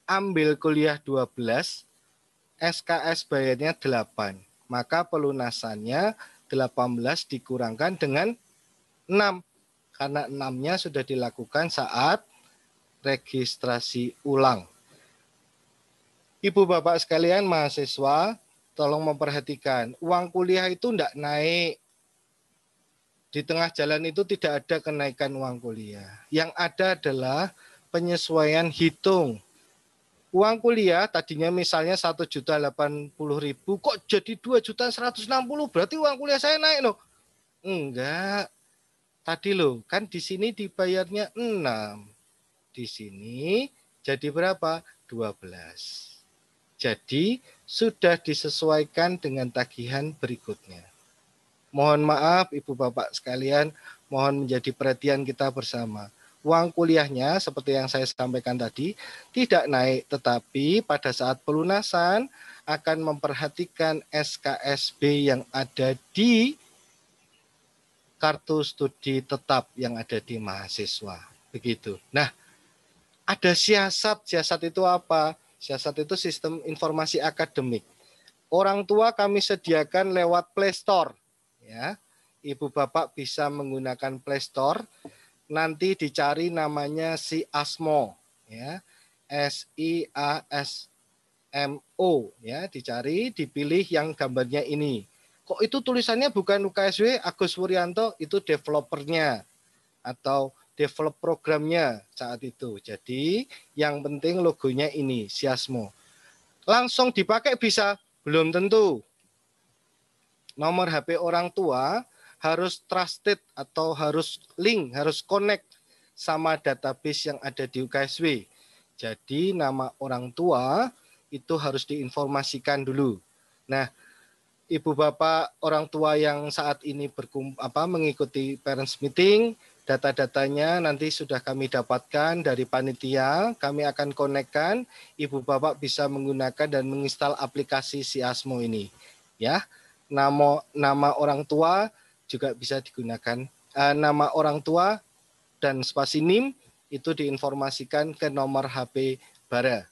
ambil kuliah 12, SKS bayarnya 8, maka pelunasannya 18 dikurangkan dengan 6, karena 6-nya sudah dilakukan saat registrasi ulang. Ibu Bapak sekalian mahasiswa, tolong memperhatikan, uang kuliah itu tidak naik. Di tengah jalan itu tidak ada kenaikan uang kuliah. Yang ada adalah penyesuaian hitung. Uang kuliah tadinya misalnya 1.080.000, kok jadi 2.160.000, berarti uang kuliah saya naik loh. Enggak. Tadi loh, kan di sini dibayarnya 6. Di sini jadi berapa? 12. Jadi sudah disesuaikan dengan tagihan berikutnya. Mohon maaf Ibu Bapak sekalian, mohon menjadi perhatian kita bersama. Uang kuliahnya seperti yang saya sampaikan tadi tidak naik, tetapi pada saat pelunasan akan memperhatikan SKSB yang ada di kartu studi tetap yang ada di mahasiswa. Begitu. Nah, ada siasat. Siasat itu apa? Siasat itu sistem informasi akademik. Orang tua kami sediakan lewat Play Store. Ya, Ibu Bapak bisa menggunakan Play Store. Nanti dicari namanya SIASMO, ya, SIASMO, ya, dicari, dipilih yang gambarnya ini. Kok itu tulisannya bukan UKSW Agus Wuryanto, itu developernya atau develop programnya saat itu. Jadi yang penting logonya ini SIASMO. Langsung dipakai bisa? Belum tentu. Nomor HP orang tua harus trusted atau harus link, harus connect sama database yang ada di UKSW. Jadi nama orang tua itu harus diinformasikan dulu. Nah, Ibu Bapak orang tua yang saat ini mengikuti parents meeting, data-datanya nanti sudah kami dapatkan dari panitia, kami akan konekkan, Ibu Bapak bisa menggunakan dan menginstal aplikasi SIASMO ini. Ya, nama orang tua juga bisa digunakan. Nama orang tua dan spasi NIM itu diinformasikan ke nomor HP bara.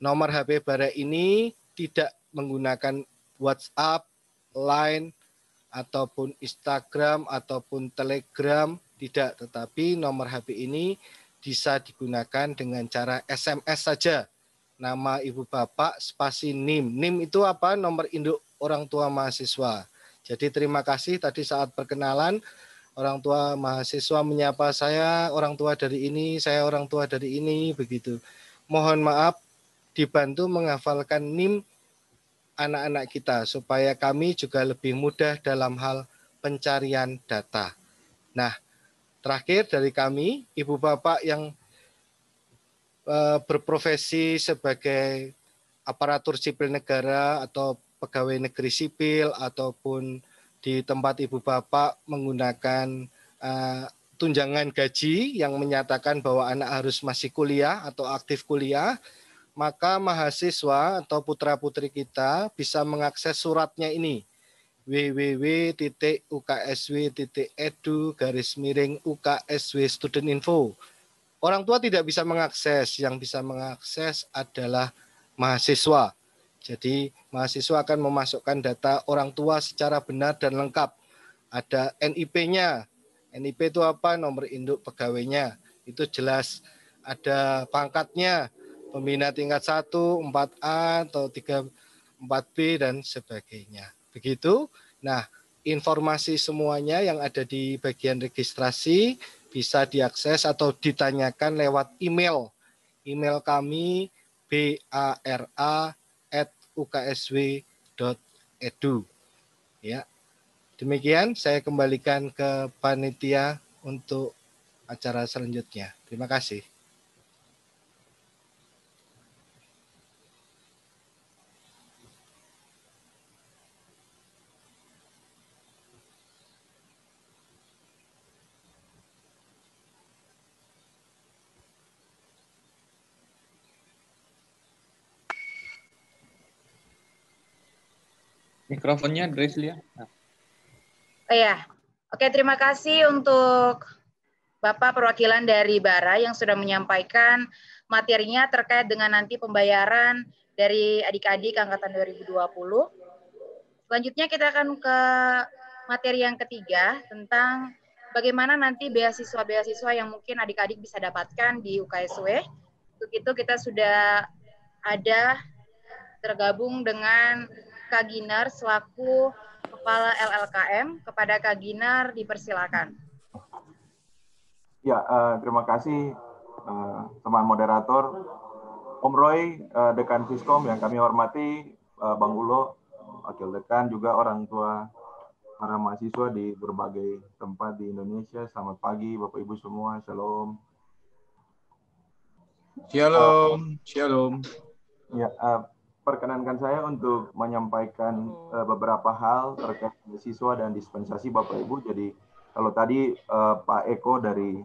Nomor HP bara ini tidak menggunakan WhatsApp, Line, ataupun Instagram, ataupun Telegram, tidak. Tetapi nomor HP ini bisa digunakan dengan cara SMS saja. Nama ibu bapak spasi NIM. NIM itu apa? Nomor induk orang tua mahasiswa. Jadi terima kasih tadi saat perkenalan, orang tua mahasiswa menyapa saya, orang tua dari ini, saya orang tua dari ini, begitu. Mohon maaf, dibantu menghafalkan NIM anak-anak kita, supaya kami juga lebih mudah dalam hal pencarian data. Nah, terakhir dari kami, ibu bapak yang berprofesi sebagai aparatur sipil negara atau pegawai negeri sipil, ataupun di tempat ibu bapak menggunakan tunjangan gaji yang menyatakan bahwa anak harus masih kuliah atau aktif kuliah, maka mahasiswa atau putra-putri kita bisa mengakses suratnya ini, www.uksw.edu/UKSW Student Info. Orang tua tidak bisa mengakses, yang bisa mengakses adalah mahasiswa. Jadi mahasiswa akan memasukkan data orang tua secara benar dan lengkap. Ada NIP-nya. NIP itu apa? Nomor induk pegawainya. Itu jelas. Ada pangkatnya, pembina tingkat 1, 4A atau 3, 4B dan sebagainya. Begitu. Nah, informasi semuanya yang ada di bagian registrasi bisa diakses atau ditanyakan lewat email. Email kami bara@uksw.edu. Ya. Demikian saya kembalikan ke panitia untuk acara selanjutnya. Terima kasih. Mikrofonnya Grace Lia. Oh ya, oke, terima kasih untuk Bapak perwakilan dari Bara yang sudah menyampaikan materinya terkait dengan nanti pembayaran dari adik-adik angkatan 2020. Selanjutnya kita akan ke materi yang ketiga tentang bagaimana nanti beasiswa-beasiswa yang mungkin adik-adik bisa dapatkan di UKSW. Untuk itu kita sudah ada tergabung dengan Kak Ginar selaku Kepala LLKM. Kepada Kak Ginar dipersilakan. Ya, terima kasih teman moderator, Om Roy, Dekan Fiskom yang kami hormati, Bang Ulo, Wakil Dekan, juga orang tua para mahasiswa di berbagai tempat di Indonesia. Selamat pagi Bapak Ibu semua, Shalom. Shalom, shalom. Ya, perkenankan saya untuk menyampaikan beberapa hal terkait mahasiswa dan dispensasi Bapak Ibu. Jadi kalau tadi Pak Eko dari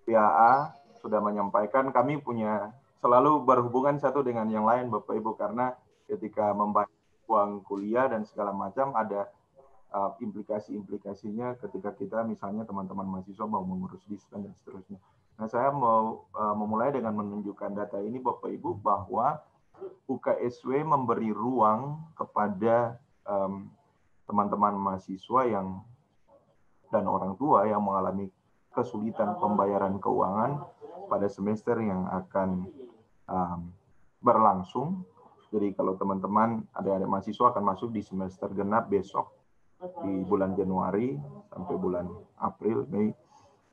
PAA sudah menyampaikan, kami punya selalu berhubungan satu dengan yang lain Bapak Ibu, karena ketika membayar uang kuliah dan segala macam ada implikasi-implikasinya ketika kita misalnya teman-teman mahasiswa mau mengurus dispen dan seterusnya. Nah, saya mau memulai dengan menunjukkan data ini Bapak Ibu, bahwa UKSW memberi ruang kepada teman-teman mahasiswa dan orang tua yang mengalami kesulitan pembayaran keuangan pada semester yang akan berlangsung. Jadi kalau teman-teman adik-adik mahasiswa akan masuk di semester genap besok di bulan Januari sampai bulan April, Mei.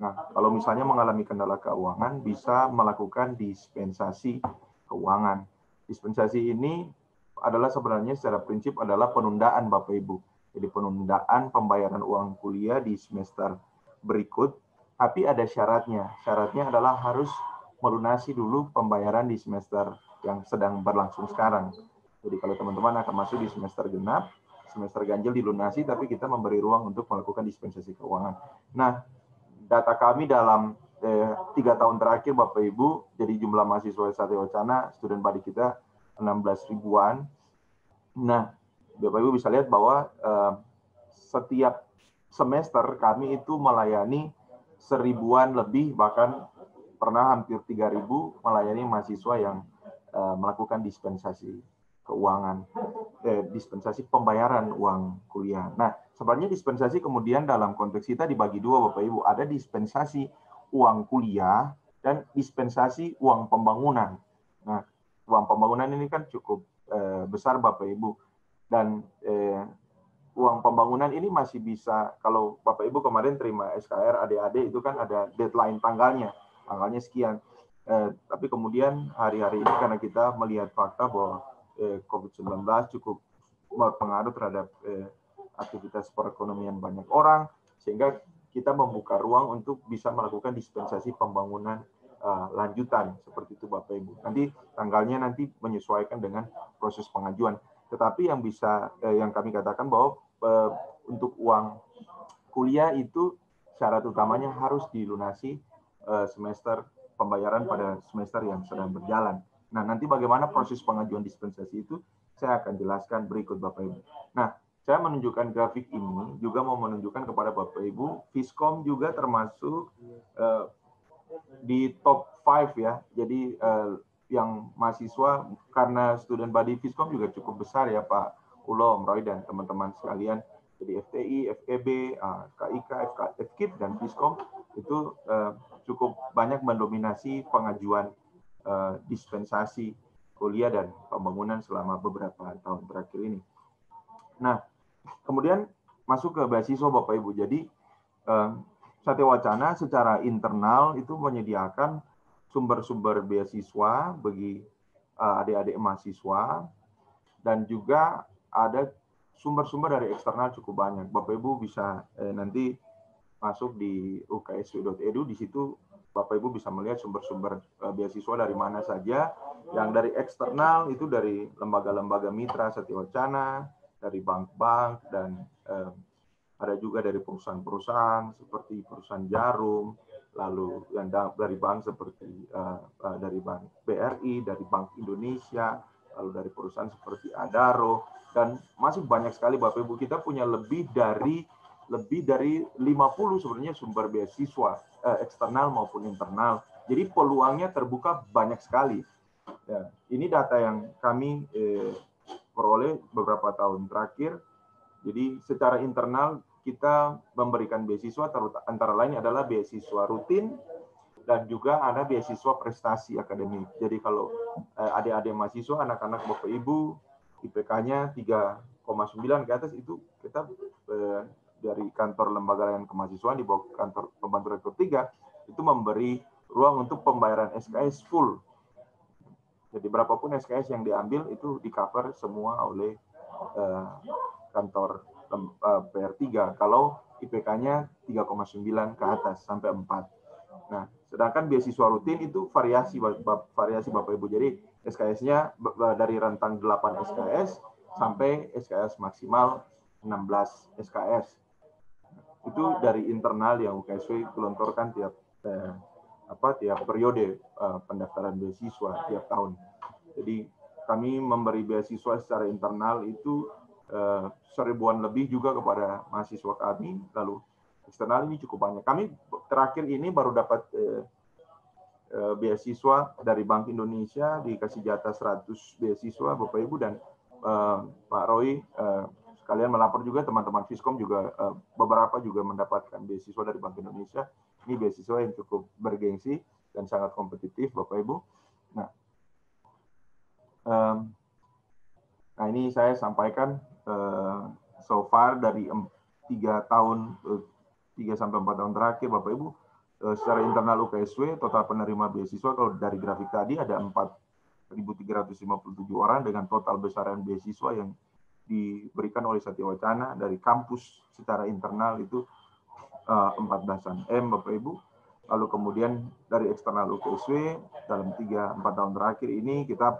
Nah, kalau misalnya mengalami kendala keuangan, bisa melakukan dispensasi keuangan. Dispensasi ini adalah sebenarnya secara prinsip adalah penundaan Bapak Ibu. Jadi penundaan pembayaran uang kuliah di semester berikut, tapi ada syaratnya. Syaratnya adalah harus melunasi dulu pembayaran di semester yang sedang berlangsung sekarang. Jadi kalau teman-teman akan masuk di semester genap, semester ganjil dilunasi, tapi kita memberi ruang untuk melakukan dispensasi keuangan. Nah, data kami dalam 3 tahun terakhir Bapak Ibu, jadi jumlah mahasiswa Satya Wacana, student body kita 16 ribuan. Nah, Bapak Ibu bisa lihat bahwa setiap semester kami itu melayani 1000-an lebih, bahkan pernah hampir 3.000 melayani mahasiswa yang melakukan dispensasi keuangan, dispensasi pembayaran uang kuliah. Nah, sebenarnya dispensasi kemudian dalam konteks kita dibagi dua, Bapak Ibu. Ada dispensasi uang kuliah dan dispensasi uang pembangunan. Nah, uang pembangunan ini kan cukup besar, Bapak Ibu. Dan uang pembangunan ini masih bisa, kalau Bapak Ibu kemarin terima SKR adik-adik itu kan ada deadline tanggalnya sekian. Tapi kemudian hari-hari ini karena kita melihat fakta bahwa COVID-19 cukup berpengaruh terhadap aktivitas perekonomian banyak orang, sehingga kita membuka ruang untuk bisa melakukan dispensasi pembangunan lanjutan seperti itu, Bapak Ibu. Nanti tanggalnya nanti menyesuaikan dengan proses pengajuan. Tetapi yang bisa yang kami katakan bahwa untuk uang kuliah itu syarat utamanya harus dilunasi semester pembayaran pada semester yang sedang berjalan. Nah, nanti bagaimana proses pengajuan dispensasi itu saya akan jelaskan berikut, Bapak Ibu. Nah, saya menunjukkan grafik ini juga mau menunjukkan kepada Bapak Ibu, Fiskom juga termasuk di top 5 ya. Jadi yang mahasiswa, karena student body Fiskom juga cukup besar ya Pak Ulo, Om Roy dan teman-teman sekalian. Jadi FTI, FEB, KIK, FKIP dan Fiskom itu cukup banyak mendominasi pengajuan dispensasi kuliah dan pembangunan selama beberapa tahun terakhir ini. Nah, kemudian masuk ke beasiswa, Bapak Ibu. Jadi Satya Wacana secara internal itu menyediakan sumber-sumber beasiswa bagi adik-adik mahasiswa, dan juga ada sumber-sumber dari eksternal cukup banyak. Bapak Ibu bisa nanti masuk di uksw.edu, di situ Bapak Ibu bisa melihat sumber-sumber beasiswa dari mana saja. Yang dari eksternal itu dari lembaga-lembaga mitra Satya Wacana, dari bank-bank, dan ada juga dari perusahaan-perusahaan seperti perusahaan Jarum, lalu yang dari bank seperti dari Bank BRI, dari Bank Indonesia, lalu dari perusahaan seperti Adaro, dan masih banyak sekali, Bapak Ibu. Kita punya lebih dari 50 sebenarnya sumber beasiswa eksternal maupun internal. Jadi peluangnya terbuka banyak sekali. Ya, ini data yang kami peroleh beberapa tahun terakhir. Jadi secara internal kita memberikan beasiswa, antara lain adalah beasiswa rutin dan juga ada beasiswa prestasi akademik. Jadi kalau adik-adik mahasiswa, anak-anak Bapak Ibu, IPK-nya 3,9 ke atas, itu kita dari kantor lembaga layanan kemahasiswaan di bawah kantor pembantu rektor 3 itu memberi ruang untuk pembayaran SKS full. Jadi berapapun SKS yang diambil itu di-cover semua oleh kantor PR3 kalau IPK-nya 3,9 ke atas sampai 4. Nah, sedangkan beasiswa rutin itu variasi Bapak Ibu. Jadi SKS-nya dari rentang 8 SKS sampai SKS maksimal 16 SKS. Itu dari internal yang UKSW gelontorkan tiap periode pendaftaran beasiswa tiap tahun. Jadi kami memberi beasiswa secara internal itu 1000-an lebih juga kepada mahasiswa kami, lalu eksternal ini cukup banyak. Kami terakhir ini baru dapat beasiswa dari Bank Indonesia, dikasih jatah 100 beasiswa, Bapak Ibu, dan Pak Roy sekalian melapor juga, teman-teman Fiskom juga beberapa juga mendapatkan beasiswa dari Bank Indonesia. Ini beasiswa yang cukup bergengsi dan sangat kompetitif, Bapak Ibu. Nah, ini saya sampaikan so far dari 3 sampai 4 tahun terakhir, Bapak Ibu, secara internal UKSW total penerima beasiswa kalau dari grafik tadi ada 4.357 orang dengan total besaran beasiswa yang diberikan oleh Satya Wacana dari kampus secara internal itu 14-an M, Bapak Ibu. Lalu kemudian dari eksternal UKSW dalam 3-4 tahun terakhir ini kita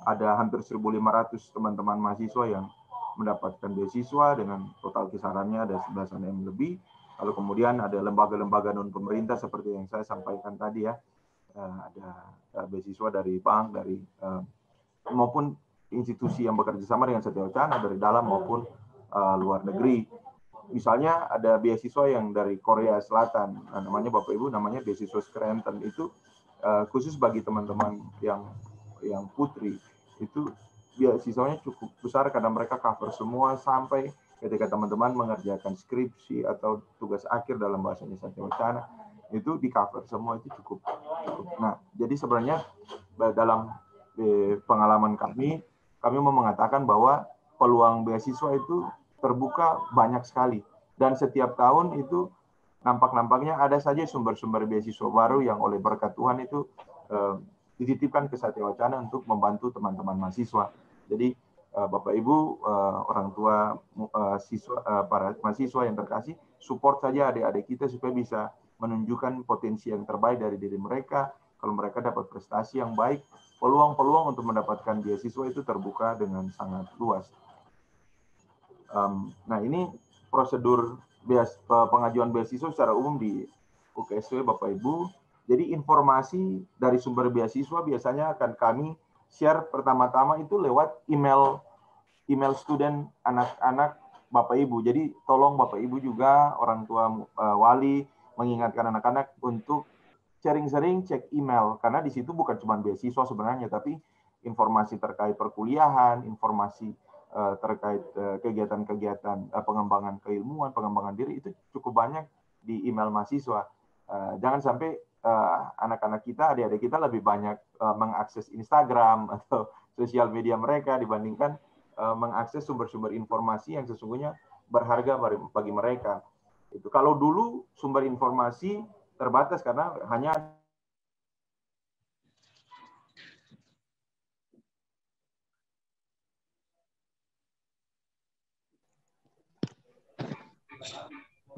ada hampir 1.500 teman-teman mahasiswa yang mendapatkan beasiswa dengan total kisarannya ada 11-an M lebih. Lalu kemudian ada lembaga-lembaga non pemerintah seperti yang saya sampaikan tadi ya, ada beasiswa dari bank, dari maupun institusi yang bekerja sama dengan Satya Wacana dari dalam maupun luar negeri. misalnya ada beasiswa yang dari Korea Selatan, nah, namanya Bapak Ibu namanya beasiswa Scranton, itu khusus bagi teman-teman yang putri, itu beasiswanya cukup besar karena mereka cover semua sampai ketika teman-teman mengerjakan skripsi atau tugas akhir dalam bahasanya Satya Wacana, itu di cover semua, itu cukup. Nah, jadi sebenarnya dalam pengalaman kami mau mengatakan bahwa peluang beasiswa itu terbuka banyak sekali, dan setiap tahun itu nampaknya ada saja sumber-sumber beasiswa baru yang oleh berkat Tuhan itu dititipkan ke Satya Wacana untuk membantu teman-teman mahasiswa. Jadi Bapak Ibu, orang tua siswa, para mahasiswa yang terkasih, support saja adik-adik kita supaya bisa menunjukkan potensi yang terbaik dari diri mereka. Kalau mereka dapat prestasi yang baik, peluang-peluang untuk mendapatkan beasiswa itu terbuka dengan sangat luas. Nah, ini prosedur pengajuan beasiswa secara umum di UKSW, Bapak Ibu. Jadi informasi dari sumber beasiswa biasanya akan kami share pertama-tama itu lewat email student anak-anak Bapak Ibu. Jadi tolong Bapak Ibu juga orang tua wali mengingatkan anak-anak untuk sering-sering cek email, karena di situ bukan cuma beasiswa sebenarnya, tapi informasi terkait perkuliahan, informasi terkait kegiatan-kegiatan pengembangan keilmuan, pengembangan diri, itu cukup banyak di email mahasiswa. Jangan sampai anak-anak kita, adik-adik kita lebih banyak mengakses Instagram atau sosial media mereka dibandingkan mengakses sumber-sumber informasi yang sesungguhnya berharga bagi mereka. Itu kalau dulu sumber informasi terbatas karena hanya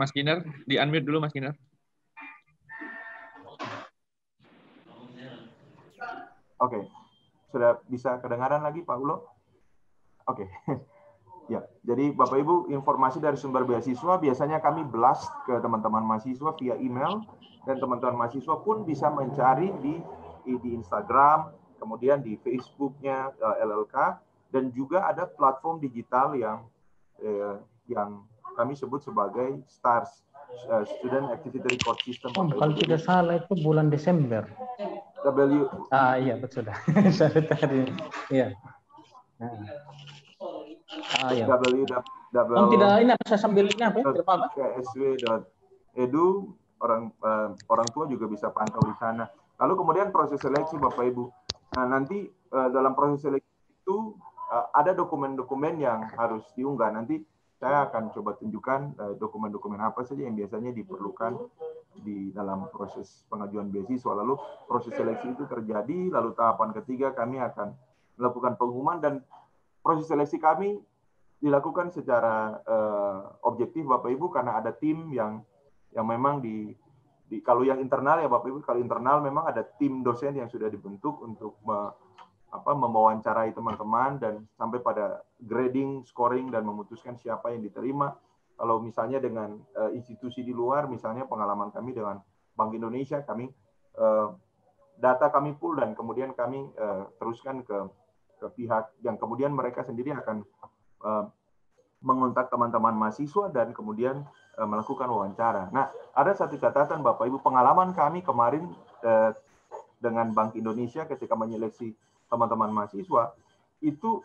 Mas Giner, di-unmute dulu Mas Giner. Oke. Sudah bisa kedengaran lagi Pak Ulo? Oke. Ya, jadi Bapak Ibu, informasi dari sumber beasiswa biasanya kami blast ke teman-teman mahasiswa via email, dan teman-teman mahasiswa pun bisa mencari di Instagram, kemudian di Facebook-nya LLK, dan juga ada platform digital yang kami sebut sebagai STARS, Student Activity Record System. Kalau tidak salah itu bulan Desember. Iya betul. Saya tadi. Iya. Iya. Tidak ini apa saya sambil ini apa? ksw.edu, orang tua juga bisa pantau di sana. Lalu kemudian proses seleksi Bapak Ibu. Nah, nanti dalam proses seleksi itu ada dokumen-dokumen yang harus diunggah. Nanti saya akan coba tunjukkan dokumen-dokumen apa saja yang biasanya diperlukan di dalam proses pengajuan beasiswa. Lalu proses seleksi itu terjadi, lalu tahapan ketiga kami akan melakukan pengumuman, dan proses seleksi kami dilakukan secara objektif Bapak Ibu, karena ada tim yang memang kalau yang internal ya Bapak Ibu, kalau internal memang ada tim dosen yang sudah dibentuk untuk mewawancarai teman-teman dan sampai pada grading, scoring, dan memutuskan siapa yang diterima. Kalau misalnya dengan institusi di luar, misalnya pengalaman kami dengan Bank Indonesia, kami data kami pool dan kemudian kami teruskan ke pihak yang kemudian mereka sendiri akan mengontak teman-teman mahasiswa dan kemudian melakukan wawancara. Nah, ada satu catatan Bapak Ibu, pengalaman kami kemarin dengan Bank Indonesia ketika menyeleksi teman-teman mahasiswa, itu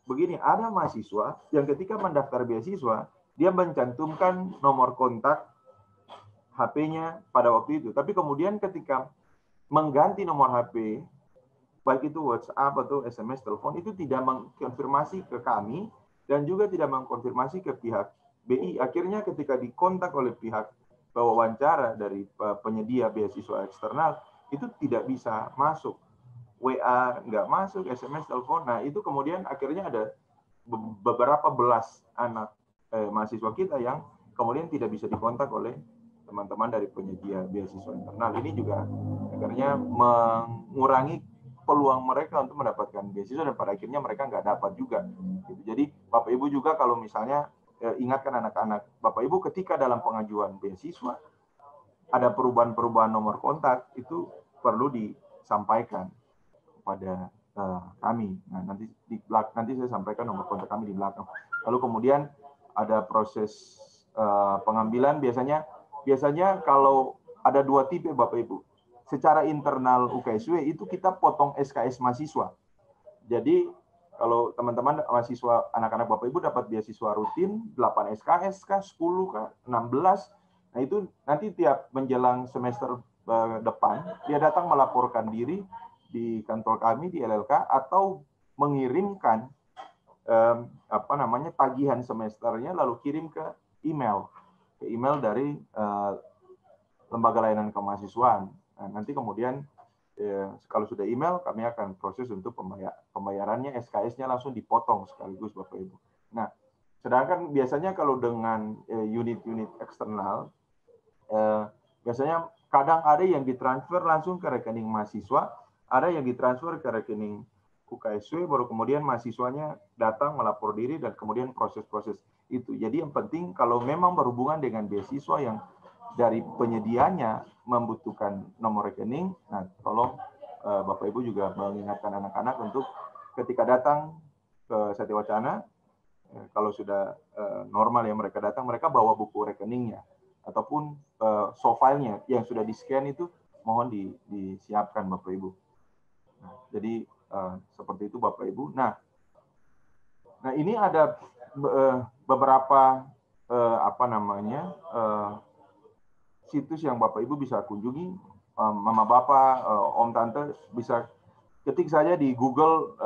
begini, ada mahasiswa yang ketika mendaftar beasiswa, dia mencantumkan nomor kontak HP-nya pada waktu itu. Tapi kemudian ketika mengganti nomor HP, baik itu WhatsApp atau SMS, telepon, itu tidak mengkonfirmasi ke kami dan juga tidak mengkonfirmasi ke pihak BI. Akhirnya ketika dikontak oleh pihak pewawancara dari penyedia beasiswa eksternal, itu tidak bisa masuk. WA nggak masuk, SMS, telepon. Nah, itu kemudian akhirnya ada beberapa belas anak mahasiswa kita yang kemudian tidak bisa dikontak oleh teman-teman dari penyedia beasiswa internal. Ini juga akhirnya mengurangi peluang mereka untuk mendapatkan beasiswa, dan pada akhirnya mereka nggak dapat juga. Jadi Bapak Ibu juga kalau misalnya ingatkan anak-anak Bapak Ibu ketika dalam pengajuan beasiswa ada perubahan-perubahan nomor kontak, itu perlu disampaikan kepada kami. Nah, nanti saya sampaikan nomor kontak kami di belakang. Lalu kemudian ada proses pengambilan biasanya kalau ada 2 tipe Bapak Ibu. Secara internal UKSW itu kita potong SKS mahasiswa. Jadi kalau teman-teman mahasiswa anak-anak Bapak Ibu dapat beasiswa rutin 8 SKS kah, 10 kah, 16. Nah itu nanti tiap menjelang semester depan dia datang melaporkan diri di kantor kami di LLK atau mengirimkan tagihan semesternya lalu kirim ke email dari lembaga layanan kemahasiswaan. Nah, nanti kemudian kalau sudah email, kami akan proses untuk pembayarannya, SKS-nya langsung dipotong sekaligus Bapak Ibu. Nah, sedangkan biasanya kalau dengan unit-unit eksternal, biasanya kadang ada yang ditransfer langsung ke rekening mahasiswa, ada yang ditransfer ke rekening UKSW, baru kemudian mahasiswanya datang melapor diri dan kemudian proses-proses itu. Jadi yang penting kalau memang berhubungan dengan beasiswa yang dari penyedianya membutuhkan nomor rekening, nah tolong Bapak Ibu juga mengingatkan anak-anak untuk ketika datang ke Satya Wacana, kalau sudah normal ya mereka datang, mereka bawa buku rekeningnya ataupun soft file-nya yang sudah di-scan itu mohon disiapkan Bapak Ibu. Nah, jadi seperti itu Bapak Ibu. Nah ini ada beberapa situs yang Bapak Ibu bisa kunjungi, Mama Bapak, Om Tante bisa ketik saja di Google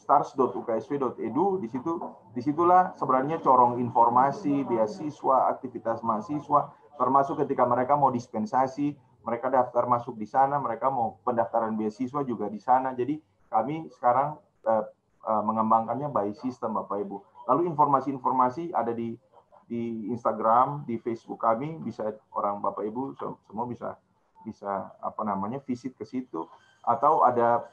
stars.uksw.edu. Disitulah sebenarnya corong informasi beasiswa, aktivitas mahasiswa, termasuk ketika mereka mau dispensasi, mereka daftar masuk di sana, mereka mau pendaftaran beasiswa juga di sana. Jadi kami sekarang mengembangkannya by system Bapak Ibu. Lalu informasi-informasi ada di Instagram, di Facebook kami, bisa orang Bapak Ibu semua bisa visit ke situ, atau ada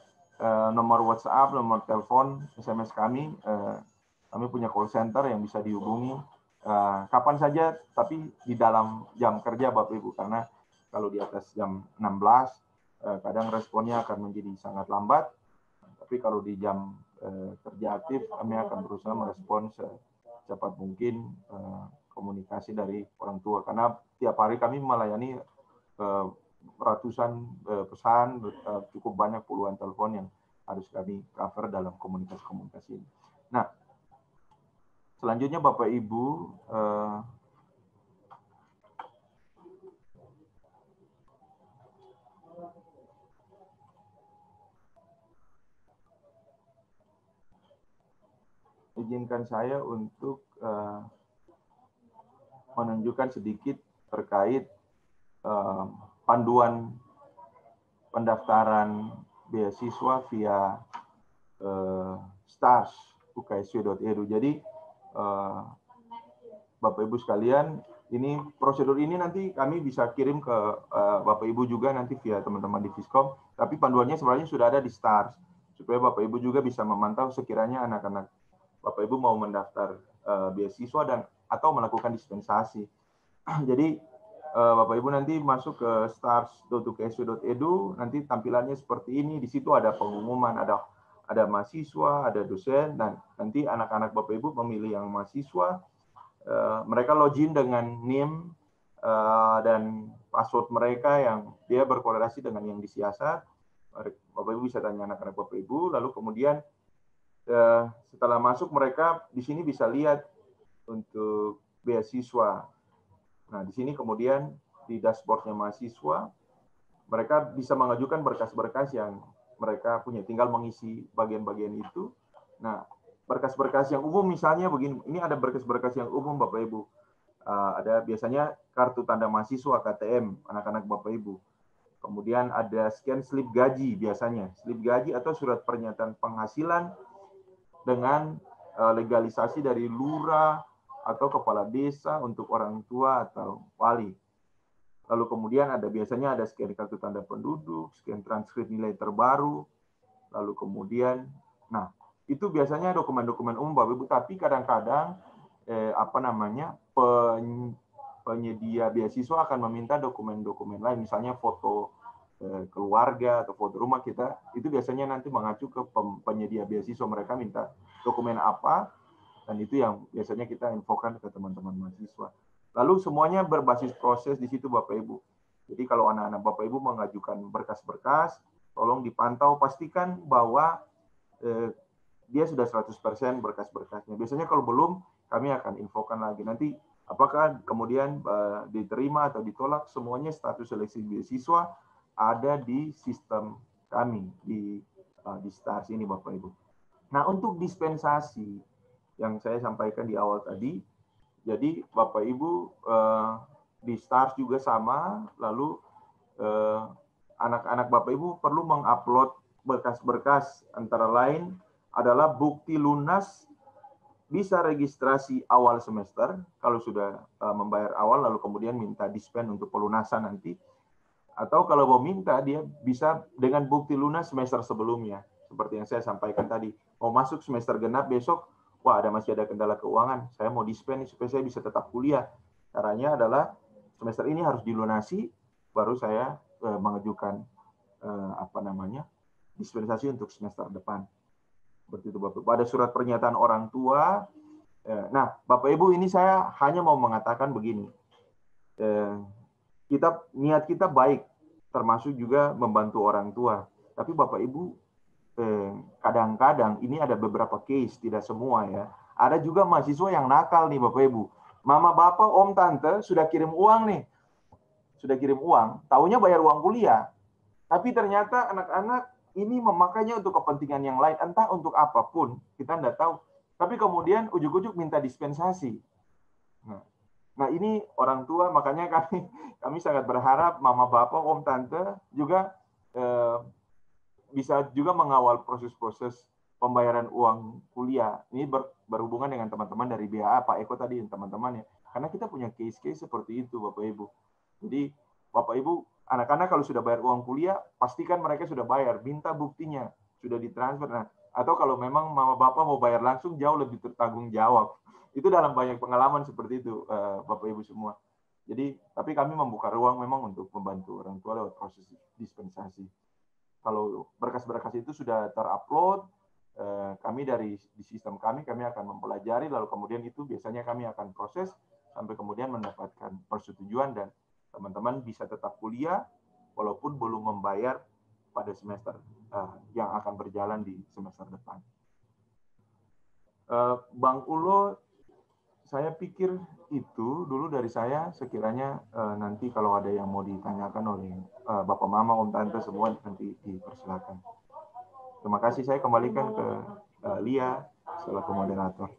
nomor WhatsApp, nomor telepon, SMS kami punya call center yang bisa dihubungi kapan saja, tapi di dalam jam kerja Bapak Ibu, karena kalau di atas jam 16 kadang responnya akan menjadi sangat lambat, tapi kalau di jam kerja aktif kami akan berusaha merespon secepat mungkin komunikasi dari orang tua, karena tiap hari kami melayani ratusan pesan, cukup banyak puluhan telepon yang harus kami cover dalam komunikasi ini. Nah, selanjutnya Bapak Ibu, izinkan saya untuk menunjukkan sedikit terkait panduan pendaftaran beasiswa via stars.uksw.edu. Jadi Bapak Ibu sekalian, ini prosedur ini nanti kami bisa kirim ke Bapak Ibu juga nanti via teman-teman di Fiskom, tapi panduannya sebenarnya sudah ada di Stars, supaya Bapak Ibu juga bisa memantau sekiranya anak-anak Bapak Ibu mau mendaftar beasiswa dan atau melakukan dispensasi. Jadi Bapak Ibu nanti masuk ke stars.uksw.edu, nanti tampilannya seperti ini. Di situ ada pengumuman, ada mahasiswa, ada dosen, dan nanti anak-anak Bapak Ibu memilih yang mahasiswa. Mereka login dengan NIM dan password mereka yang dia berkorelasi dengan yang disiasat. Bapak Ibu bisa tanya anak-anak Bapak Ibu, lalu kemudian setelah masuk mereka di sini bisa lihat untuk beasiswa. Nah, di sini kemudian di dashboardnya mahasiswa, mereka bisa mengajukan berkas-berkas yang mereka punya, tinggal mengisi bagian-bagian itu. Nah, berkas-berkas yang umum misalnya begini, ini ada berkas-berkas yang umum Bapak Ibu. Ada biasanya kartu tanda mahasiswa KTM anak-anak Bapak Ibu. Kemudian ada scan slip gaji biasanya, slip gaji atau surat pernyataan penghasilan dengan legalisasi dari lurah atau kepala desa untuk orang tua atau wali. Lalu kemudian biasanya ada scan kartu tanda penduduk, scan transkrip nilai terbaru, lalu kemudian, nah itu biasanya dokumen-dokumen umum Bapak Ibu, tapi kadang-kadang penyedia beasiswa akan meminta dokumen-dokumen lain, misalnya foto keluarga atau foto rumah kita, itu biasanya nanti mengacu ke penyedia beasiswa, mereka minta dokumen apa, Dan itu yang biasanya kita infokan ke teman-teman mahasiswa. Lalu semuanya berbasis proses di situ Bapak Ibu. Jadi kalau anak-anak Bapak Ibu mengajukan berkas-berkas, tolong dipantau, pastikan bahwa dia sudah 100% berkas-berkasnya. Biasanya kalau belum, kami akan infokan lagi. Nanti apakah kemudian diterima atau ditolak, semuanya status seleksi beasiswa ada di sistem kami, di STARS ini Bapak Ibu. Nah untuk dispensasi, yang saya sampaikan di awal tadi, jadi Bapak Ibu di STARS juga sama, lalu anak-anak Bapak Ibu perlu mengupload berkas-berkas, antara lain adalah bukti lunas, bisa registrasi awal semester, kalau sudah membayar awal, lalu kemudian minta dispen untuk pelunasan nanti, atau kalau mau minta, dia bisa dengan bukti lunas semester sebelumnya, seperti yang saya sampaikan tadi, mau masuk semester genap besok, wah masih ada kendala keuangan, saya mau dispen supaya saya bisa tetap kuliah. Caranya adalah semester ini harus dilunasi, baru saya mengajukan dispensasi untuk semester depan. Seperti itu Bapak. Ada surat pernyataan orang tua. Nah, Bapak Ibu ini saya hanya mau mengatakan begini. Niat kita baik, termasuk juga membantu orang tua. Tapi Bapak Ibu kadang-kadang ini ada beberapa case, tidak semua ya. Ada juga mahasiswa yang nakal nih Bapak Ibu. Mama Bapak, Om Tante sudah kirim uang nih. Sudah kirim uang, taunya bayar uang kuliah. Tapi ternyata anak-anak ini memakainya untuk kepentingan yang lain, entah untuk apapun, kita tidak tahu. Tapi kemudian ujuk-ujuk minta dispensasi. Nah ini orang tua, makanya kami sangat berharap Mama Bapak, Om Tante juga bisa juga mengawal proses-proses pembayaran uang kuliah. Ini berhubungan dengan teman-teman dari BHA, Pak Eko tadi, teman-teman ya. Karena kita punya case-case seperti itu, Bapak Ibu. Jadi, Bapak Ibu, anak-anak kalau sudah bayar uang kuliah, pastikan mereka sudah bayar, minta buktinya, sudah ditransfer. Nah, atau kalau memang Mama Bapak mau bayar langsung, jauh lebih bertanggung jawab. Itu dalam banyak pengalaman seperti itu, Bapak Ibu semua. Jadi, tapi kami membuka ruang memang untuk membantu orang tua lewat proses dispensasi. Kalau berkas-berkas itu sudah terupload, kami di sistem kami akan mempelajari, lalu kemudian itu biasanya kami akan proses sampai kemudian mendapatkan persetujuan dan teman-teman bisa tetap kuliah walaupun belum membayar pada semester yang akan berjalan di semester depan. Bang Ulo, saya pikir itu dulu dari saya. Sekiranya nanti kalau ada yang mau ditanyakan oleh Bapak Mama, Om Tante semua nanti dipersilakan. Terima kasih, saya kembalikan ke Lia selaku moderator.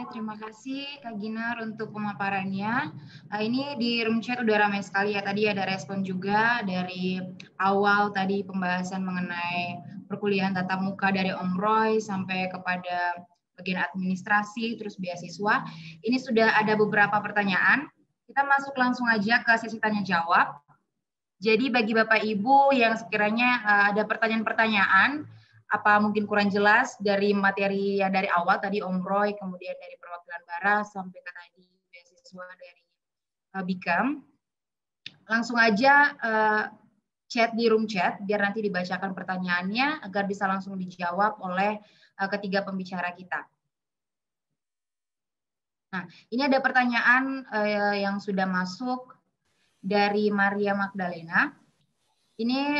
Terima kasih Kak Ginar untuk pemaparannya. Ini di room chat udah ramai sekali ya. Tadi ada respon juga dari awal tadi pembahasan mengenai perkuliahan tatap muka dari Om Roy sampai kepada bagian administrasi, terus beasiswa. Ini sudah ada beberapa pertanyaan. Kita masuk langsung aja ke sesi tanya jawab. Jadi bagi Bapak Ibu yang sekiranya ada pertanyaan-pertanyaan, apa mungkin kurang jelas dari materi yang dari awal tadi Om Roy, kemudian dari perwakilan Baras sampai ke tadi beasiswa dari Bikam, langsung aja chat di room chat biar nanti dibacakan pertanyaannya agar bisa langsung dijawab oleh ketiga pembicara kita. Nah, ini ada pertanyaan yang sudah masuk dari Maria Magdalena. Ini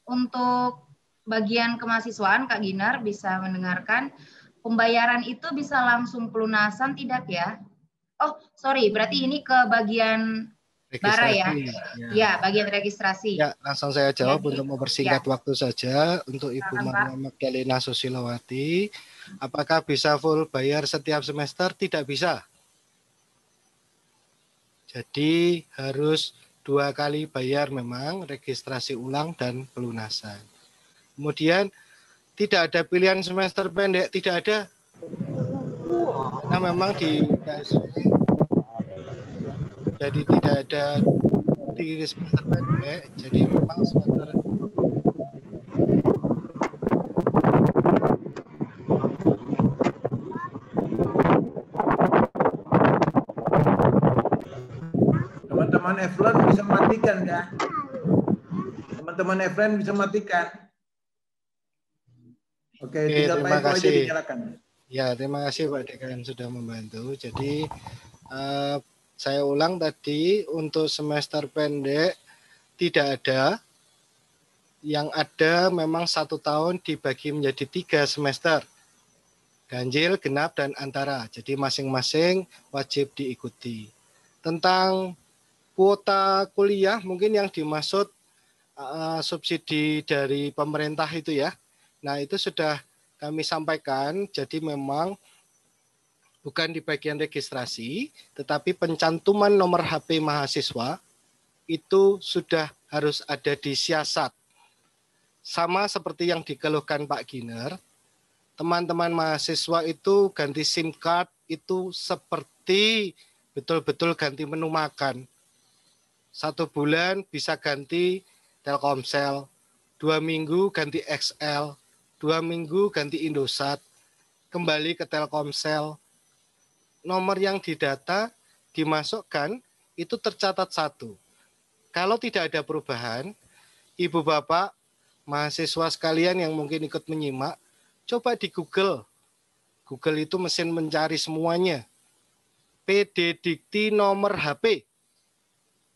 untuk bagian kemahasiswaan, Kak Ginar bisa mendengarkan, pembayaran itu bisa langsung pelunasan tidak ya? Oh, sorry, berarti ini ke bagian Bara ya? Ya, bagian registrasi. Ya, langsung saya jawab untuk mempersingkat waktu saja. Untuk Ibu Maria Magdalena Susilowati, apakah bisa full bayar setiap semester? Tidak bisa. Jadi harus 2 kali bayar memang, registrasi ulang dan pelunasan. Kemudian tidak ada pilihan semester pendek, tidak ada. Karena memang di jadi tidak ada di semester pendek, jadi memang semester teman-teman Eflon bisa matikan ya. Teman-teman Eflon bisa matikan. Oke, tinggal Pak Eko aja dinyalakan. Ya, terima kasih Pak Dekan sudah membantu. Jadi saya ulang tadi, untuk semester pendek tidak ada. Yang ada memang 1 tahun dibagi menjadi 3 semester. Ganjil, genap, dan antara. Jadi masing-masing wajib diikuti. Tentang kuota kuliah, mungkin yang dimaksud subsidi dari pemerintah itu ya. Nah, itu sudah kami sampaikan. Jadi memang bukan di bagian registrasi, tetapi pencantuman nomor HP mahasiswa itu sudah harus ada di siasat. Sama seperti yang dikeluhkan Pak Giner, teman-teman mahasiswa itu ganti SIM card itu seperti betul-betul ganti menu makan. 1 bulan bisa ganti Telkomsel, 2 minggu ganti XL, 2 minggu ganti Indosat, kembali ke Telkomsel. Nomor yang didata dimasukkan itu tercatat 1. Kalau tidak ada perubahan, Ibu Bapak, mahasiswa sekalian yang mungkin ikut menyimak, coba di Google. Google itu mesin mencari semuanya. PD Dikti nomor HP.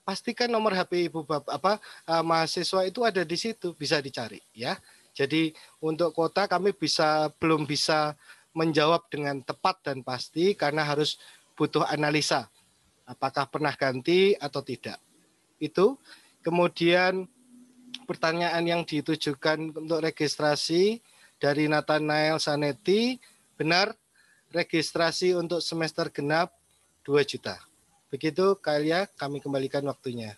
Pastikan nomor HP Ibu Bapak mahasiswa itu ada di situ, bisa dicari ya. Jadi untuk kuota kami belum bisa menjawab dengan tepat dan pasti karena harus butuh analisa. Apakah pernah ganti atau tidak. Itu. Kemudian pertanyaan yang ditujukan untuk registrasi dari Nathanael Sanetti, benar, registrasi untuk semester genap 2 juta. Begitu, Kailia, kami kembalikan waktunya.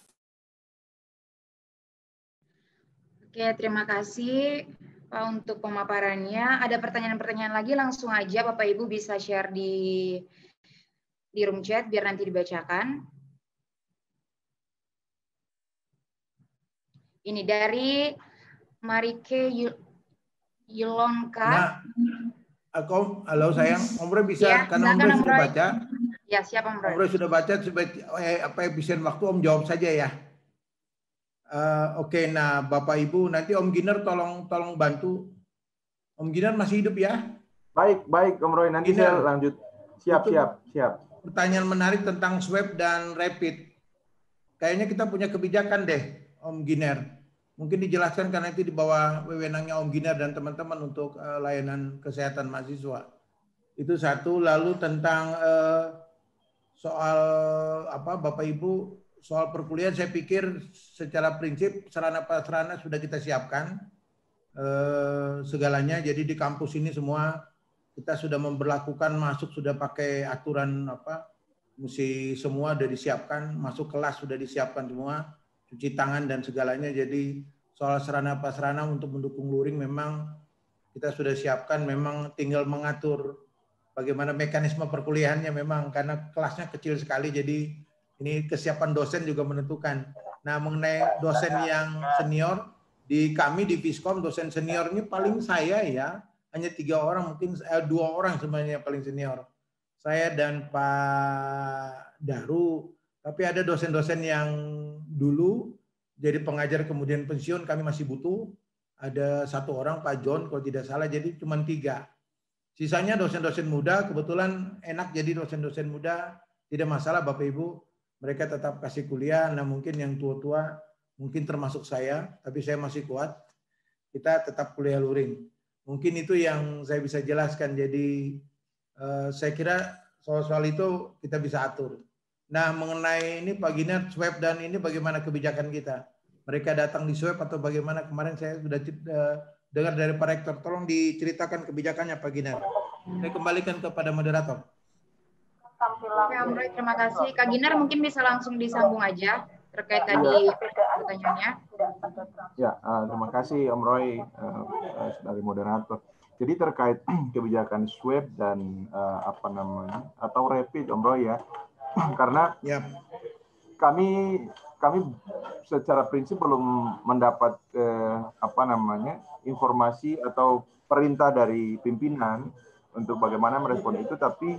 Oke, terima kasih Pak untuk pemaparannya. Ada pertanyaan-pertanyaan lagi, langsung aja Bapak Ibu bisa share di room chat biar nanti dibacakan. Ini dari Marike Yulonka. Nah, halo sayang, Om Roy bisa, ya, karena Om Roy sudah baca. Ya, siap Om Roy. Om Roy sudah baca, apa efisien waktu Om jawab saja ya. Oke, nah Bapak Ibu, nanti Om Giner tolong bantu. Om Giner masih hidup ya? Baik Om Roy, nanti Giner, saya lanjut. Siap. Pertanyaan menarik tentang swab dan rapid. Kayaknya kita punya kebijakan deh, Om Giner. Mungkin dijelaskan karena itu di bawah wewenangnya Om Giner dan teman-teman untuk layanan kesehatan mahasiswa. Itu satu. Lalu tentang soal apa Bapak Ibu, soal perkuliahan saya pikir secara prinsip sarana prasarana sudah kita siapkan segalanya. Jadi di kampus ini semua kita sudah memberlakukan masuk sudah pakai aturan apa, mesti semua sudah disiapkan, masuk kelas sudah disiapkan semua, cuci tangan dan segalanya. Jadi soal sarana prasarana untuk mendukung luring memang kita sudah siapkan, memang tinggal mengatur bagaimana mekanisme perkuliahannya memang karena kelasnya kecil sekali, jadi ini kesiapan dosen juga menentukan. Nah, mengenai dosen yang senior, di kami di Viskom dosen seniornya paling saya ya, hanya 3 orang, mungkin 2 orang sebenarnya paling senior. Saya dan Pak Daru, tapi ada dosen-dosen yang dulu jadi pengajar kemudian pensiun, kami masih butuh. Ada 1 orang, Pak John kalau tidak salah, jadi cuma 3. Sisanya dosen-dosen muda, kebetulan enak jadi dosen-dosen muda, tidak masalah Bapak Ibu, mereka tetap kasih kuliah. Nah mungkin yang tua-tua, mungkin termasuk saya, tapi saya masih kuat, kita tetap kuliah luring. Mungkin itu yang saya bisa jelaskan, jadi saya kira soal-soal itu kita bisa atur. Nah mengenai ini Pak Giner, swab dan ini bagaimana kebijakan kita? Mereka datang di swab atau bagaimana? Kemarin saya sudah dengar dari Pak Rektor, tolong diceritakan kebijakannya Pak Giner. Saya kembalikan kepada moderator. Oke Om Roy, terima kasih. Kak Giner mungkin bisa langsung disambung aja terkait tadi pertanyaannya. Ya, terima kasih Om Roy dari moderator. Jadi terkait kebijakan swab dan apa namanya atau rapid Om Roy ya, karena kami secara prinsip belum mendapat apa namanya informasi atau perintah dari pimpinan untuk bagaimana merespon itu, tapi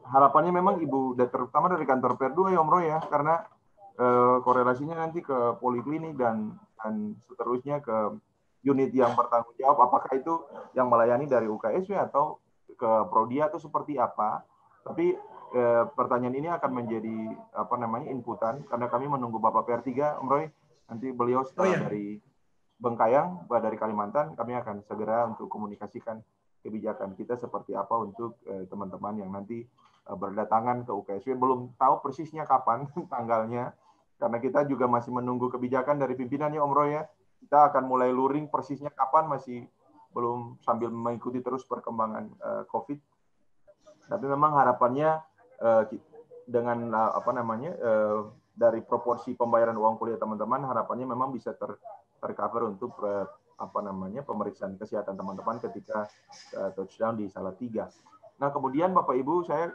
harapannya memang Ibu, terutama dari kantor Per2 ya Om Roy ya, karena korelasinya nanti ke poliklinik dan seterusnya ke unit yang bertanggung jawab, apakah itu yang melayani dari UKSW atau ke Prodia atau seperti apa. Tapi pertanyaan ini akan menjadi inputan karena kami menunggu Bapak PR3, Om Roy. Nanti beliau setelah dari Bengkayang, dari Kalimantan, kami akan segera untuk komunikasikan kebijakan kita seperti apa untuk teman-teman yang nanti berdatangan ke UKSW. Belum tahu persisnya kapan tanggalnya, karena kita juga masih menunggu kebijakan dari pimpinan ya Om Roy ya. Kita akan mulai luring persisnya kapan, masih belum, sambil mengikuti terus perkembangan COVID. Tapi memang harapannya dengan dari proporsi pembayaran uang kuliah teman-teman, harapannya memang bisa tercover untuk pemeriksaan kesehatan teman-teman ketika touchdown di Salatiga. Nah, kemudian Bapak Ibu, saya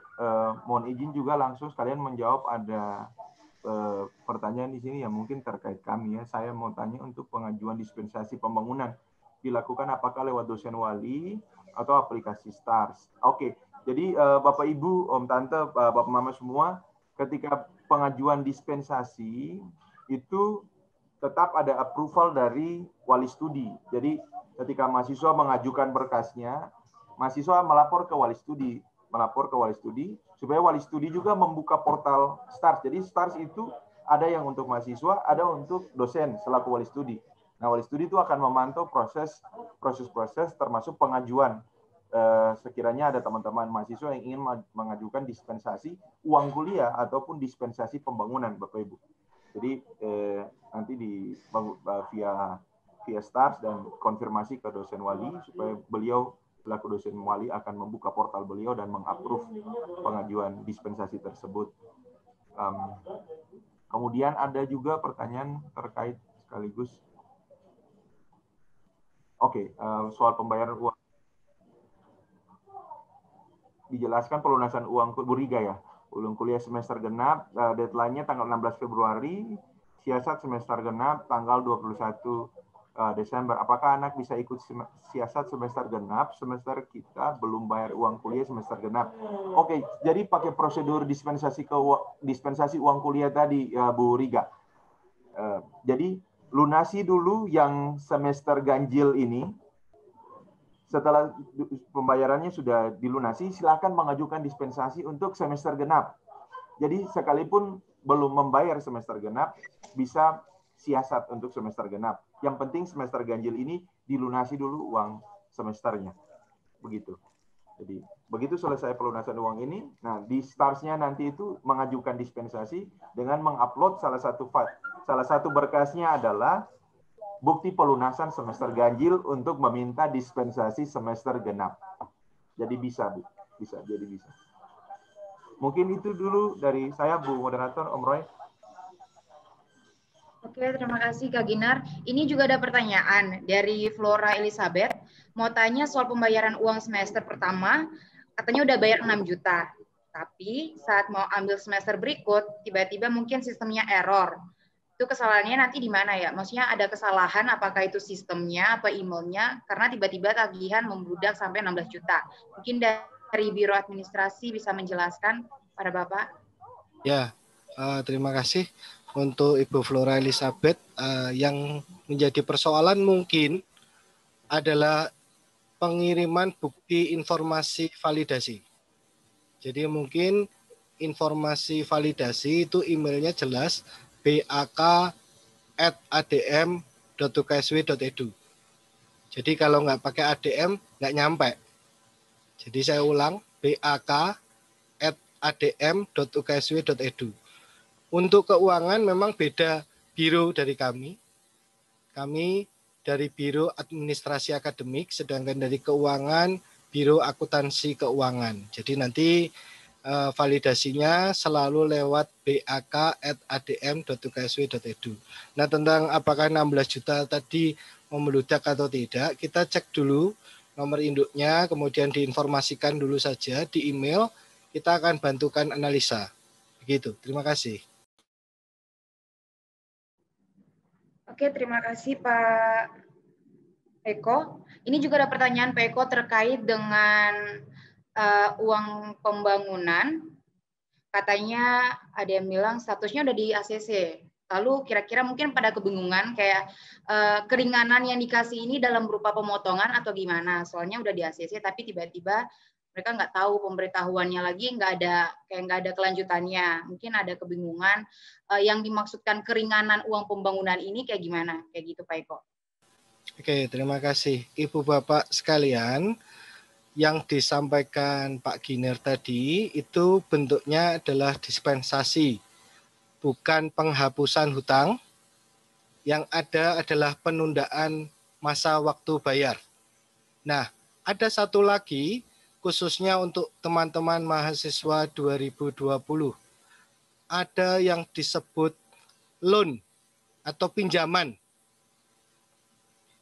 mohon izin juga langsung sekalian menjawab ada pertanyaan di sini yang mungkin terkait kami ya. Saya mau tanya untuk pengajuan dispensasi pembangunan dilakukan apakah lewat dosen wali atau aplikasi STARS? Oke. Jadi Bapak Ibu, Om Tante, Bapak Mama semua, ketika pengajuan dispensasi itu tetap ada approval dari wali studi. Jadi ketika mahasiswa mengajukan berkasnya, mahasiswa melapor ke wali studi, supaya wali studi juga membuka portal STARS. Jadi STARS itu ada yang untuk mahasiswa, ada untuk dosen selaku wali studi. Nah, wali studi itu akan memantau proses termasuk pengajuan. Sekiranya ada teman-teman mahasiswa yang ingin mengajukan dispensasi uang kuliah ataupun dispensasi pembangunan, Bapak Ibu. Jadi nanti via STARS dan konfirmasi ke dosen wali supaya beliau selaku dosen wali akan membuka portal beliau dan mengapprove pengajuan dispensasi tersebut. Kemudian ada juga pertanyaan terkait sekaligus. Oke, soal pembayaran uang. Dijelaskan pelunasan uang Buriga ya. Uang kuliah semester genap, deadline-nya tanggal 16 Februari, siasat semester genap tanggal 21 Desember. Apakah anak bisa ikut siasat semester genap? Semester kita belum bayar uang kuliah semester genap. Oke, jadi pakai prosedur dispensasi uang kuliah tadi, Bu Riga. Jadi lunasi dulu yang semester ganjil ini. Setelah pembayarannya sudah dilunasi, silakan mengajukan dispensasi untuk semester genap. Jadi sekalipun belum membayar semester genap, bisa siasat untuk semester genap. Yang penting semester ganjil ini dilunasi dulu uang semesternya. Begitu. Jadi begitu selesai pelunasan uang ini, nah di STARS-nya nanti itu mengajukan dispensasi dengan mengupload salah satu berkasnya adalah bukti pelunasan semester ganjil untuk meminta dispensasi semester genap. Jadi bisa, Bu. Bisa. Mungkin itu dulu dari saya, Bu Moderator, Om Roy. Oke, terima kasih Kak Ginar. Ini juga ada pertanyaan dari Flora Elizabeth. Mau tanya soal pembayaran uang semester pertama, katanya udah bayar 6 juta. Tapi saat mau ambil semester berikut, tiba-tiba mungkin sistemnya error. Itu kesalahannya nanti di mana ya? Maksudnya ada kesalahan apakah itu sistemnya atau emailnya karena tiba-tiba tagihan membludak sampai 16 juta. Mungkin dari Biro Administrasi bisa menjelaskan pada Bapak. Ya, terima kasih untuk Ibu Flora Elizabeth. Yang menjadi persoalan mungkin adalah pengiriman bukti informasi validasi. Jadi mungkin informasi validasi itu emailnya jelas bak@adm.uksw.edu. Jadi kalau nggak pakai ADM nggak nyampe. Jadi saya ulang, bak@adm.uksw.edu. Untuk keuangan memang beda biro dari kami. Kami dari Biro Administrasi Akademik, sedangkan dari keuangan Biro Akuntansi Keuangan. Jadi nanti validasinya selalu lewat bak@adm.uksw.edu. Nah, tentang apakah 16 juta tadi membludak atau tidak, kita cek dulu nomor induknya, kemudian diinformasikan dulu saja di email, kita akan bantukan analisa. Begitu, terima kasih. Oke, terima kasih Pak Eko. Ini juga ada pertanyaan Pak Eko terkait dengan uang pembangunan. Katanya ada yang bilang statusnya udah di ACC, Lalu kira-kira mungkin pada kebingungan kayak keringanan yang dikasih ini dalam berupa pemotongan atau gimana? Soalnya udah di ACC tapi tiba-tiba mereka nggak tahu pemberitahuannya lagi, nggak ada kelanjutannya. Mungkin ada kebingungan yang dimaksudkan keringanan uang pembangunan ini kayak gimana? Kayak gitu Pak Eko. Oke, terima kasih Ibu Bapak sekalian. Yang disampaikan Pak Giner tadi itu bentuknya adalah dispensasi, bukan penghapusan hutang. Yang ada adalah penundaan masa waktu bayar. Nah, ada satu lagi khususnya untuk teman-teman mahasiswa 2020. Ada yang disebut loan atau pinjaman.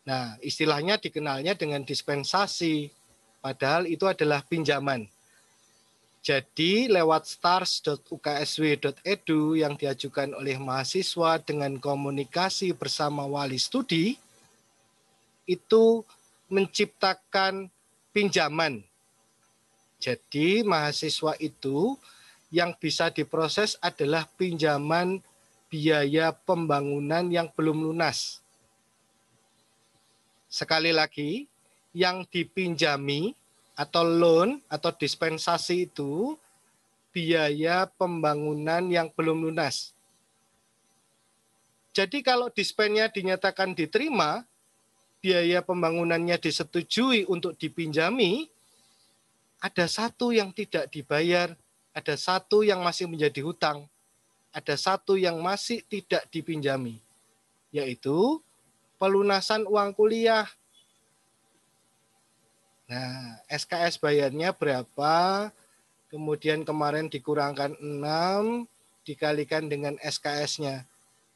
Nah, istilahnya dikenalnya dengan dispensasi, padahal itu adalah pinjaman. Jadi lewat stars.uksw.edu yang diajukan oleh mahasiswa dengan komunikasi bersama wali studi, itu menciptakan pinjaman. Jadi mahasiswa itu yang bisa diproses adalah pinjaman biaya pembangunan yang belum lunas. Sekali lagi, yang dipinjami atau loan atau dispensasi itu biaya pembangunan yang belum lunas. Jadi kalau dispennya dinyatakan diterima, biaya pembangunannya disetujui untuk dipinjami, ada satu yang tidak dibayar, ada satu yang masih menjadi hutang, ada satu yang masih tidak dipinjami, yaitu pelunasan uang kuliah. Nah, SKS bayarnya berapa, kemudian kemarin dikurangkan 6, dikalikan dengan SKS-nya.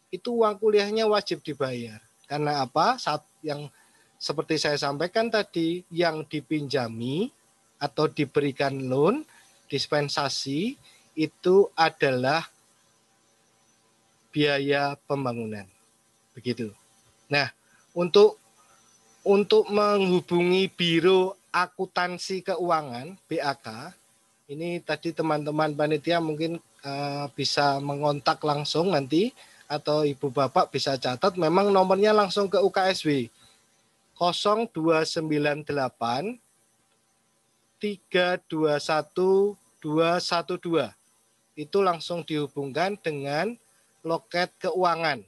Itu uang kuliahnya wajib dibayar. Karena apa? Saat yang seperti saya sampaikan tadi, yang dipinjami atau diberikan loan, dispensasi, itu adalah biaya pembangunan. Begitu. Nah, untuk menghubungi Biro Akuntansi Keuangan (BAK), ini tadi teman-teman panitia mungkin bisa mengontak langsung nanti, atau Ibu Bapak bisa catat, memang nomornya langsung ke UKSW 0298 321 212. Itu langsung dihubungkan dengan loket keuangan.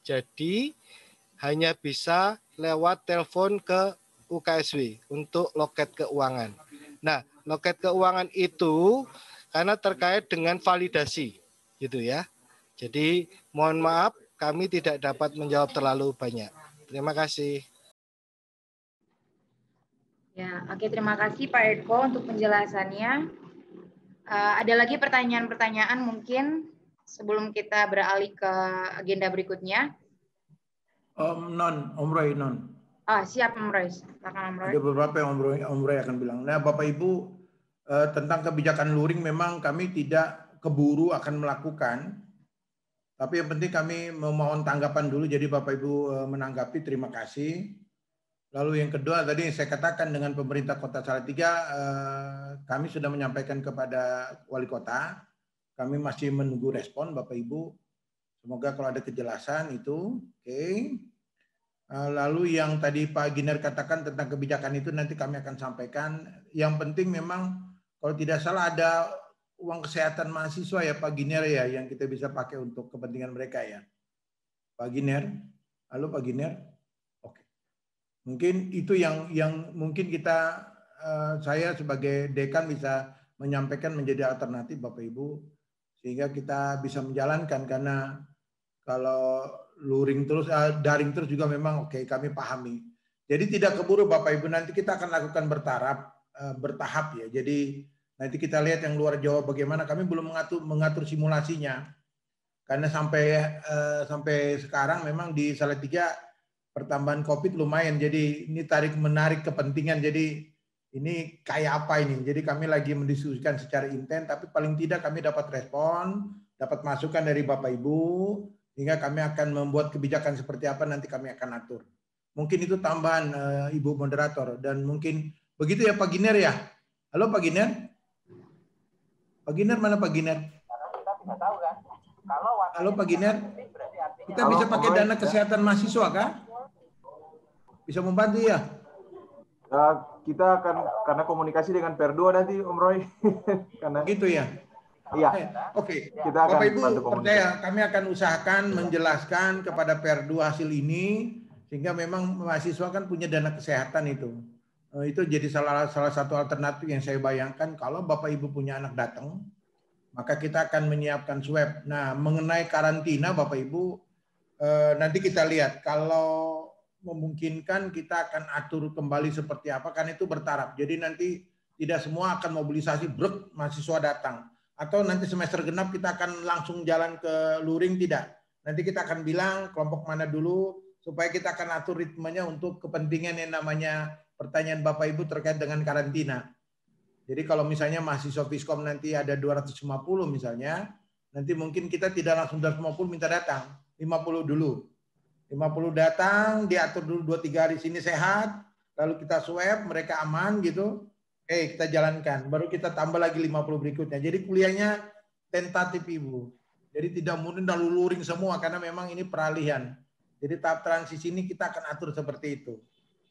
Jadi hanya bisa lewat telepon ke UKSW untuk loket keuangan. Nah, loket keuangan itu karena terkait dengan validasi, gitu ya. Jadi mohon maaf, kami tidak dapat menjawab terlalu banyak. Terima kasih. Ya, oke, terima kasih Pak Eko untuk penjelasannya. Ada lagi pertanyaan-pertanyaan mungkin sebelum kita beralih ke agenda berikutnya? Om Roy, non. Siap Om Roy. Ada beberapa yang Om Roy akan bilang. Nah, Bapak Ibu, tentang kebijakan luring memang kami tidak keburu akan melakukan. Tapi yang penting kami memohon tanggapan dulu. Jadi Bapak Ibu menanggapi, terima kasih. Lalu yang kedua tadi saya katakan dengan pemerintah Kota Salatiga, kami sudah menyampaikan kepada Wali Kota. Kami masih menunggu respon Bapak Ibu. Semoga kalau ada kejelasan itu, oke. Lalu yang tadi Pak Giner katakan tentang kebijakan itu nanti kami akan sampaikan. Yang penting memang kalau tidak salah ada uang kesehatan mahasiswa ya Pak Giner ya, yang kita bisa pakai untuk kepentingan mereka ya. Pak Giner, halo Pak Giner. Oke. Mungkin itu yang mungkin kita, saya sebagai dekan bisa menyampaikan menjadi alternatif Bapak Ibu, sehingga kita bisa menjalankan. Karena kalau luring terus, daring terus juga memang oke, kami pahami. Jadi tidak keburu Bapak Ibu, nanti kita akan lakukan bertahap ya. Jadi nanti kita lihat yang luar Jawa bagaimana. Kami belum mengatur simulasinya. Karena sampai sekarang memang di Salatiga pertambahan COVID lumayan. Jadi ini tarik-menarik kepentingan. Jadi ini kayak apa ini? Jadi kami lagi mendiskusikan secara intens, tapi paling tidak kami dapat respon, dapat masukan dari Bapak Ibu, sehingga kami akan membuat kebijakan seperti apa nanti kami akan atur. Mungkin itu tambahan Ibu Moderator, dan mungkin begitu ya Pak Giner ya. Halo Pak Giner. Pak Giner, mana Pak Giner? Halo Pak Giner. Kita bisa pakai dana kesehatan mahasiswa, kah? Bisa membantu ya? Kita akan, karena komunikasi dengan Perdo nanti, Om Roy. Karena gitu ya? Iya. Oke. Kita akan Bapak Ibu percaya, kami akan usahakan menjelaskan kepada Perdo hasil ini, sehingga memang mahasiswa kan punya dana kesehatan itu. Itu jadi salah satu alternatif yang saya bayangkan. Kalau Bapak Ibu punya anak datang, maka kita akan menyiapkan swab. Nah, mengenai karantina Bapak Ibu, nanti kita lihat. Kalau memungkinkan kita akan atur kembali seperti apa, kan itu bertaraf. Jadi nanti tidak semua akan mobilisasi brek mahasiswa datang. Atau nanti semester genap kita akan langsung jalan ke luring, tidak. Nanti kita akan bilang kelompok mana dulu, supaya kita akan atur ritmenya untuk kepentingan yang namanya pertanyaan Bapak Ibu terkait dengan karantina. Jadi kalau misalnya mahasiswa Fiskom nanti ada 250 misalnya, nanti mungkin kita tidak langsung 250 minta datang, 50 dulu. 50 datang, diatur dulu 2-3 hari sini sehat, lalu kita swab, mereka aman gitu, kita jalankan. Baru kita tambah lagi 50 berikutnya. Jadi kuliahnya tentatif Ibu. Jadi tidak mungkin lalu luring semua, karena memang ini peralihan. Jadi tahap transisi ini kita akan atur seperti itu.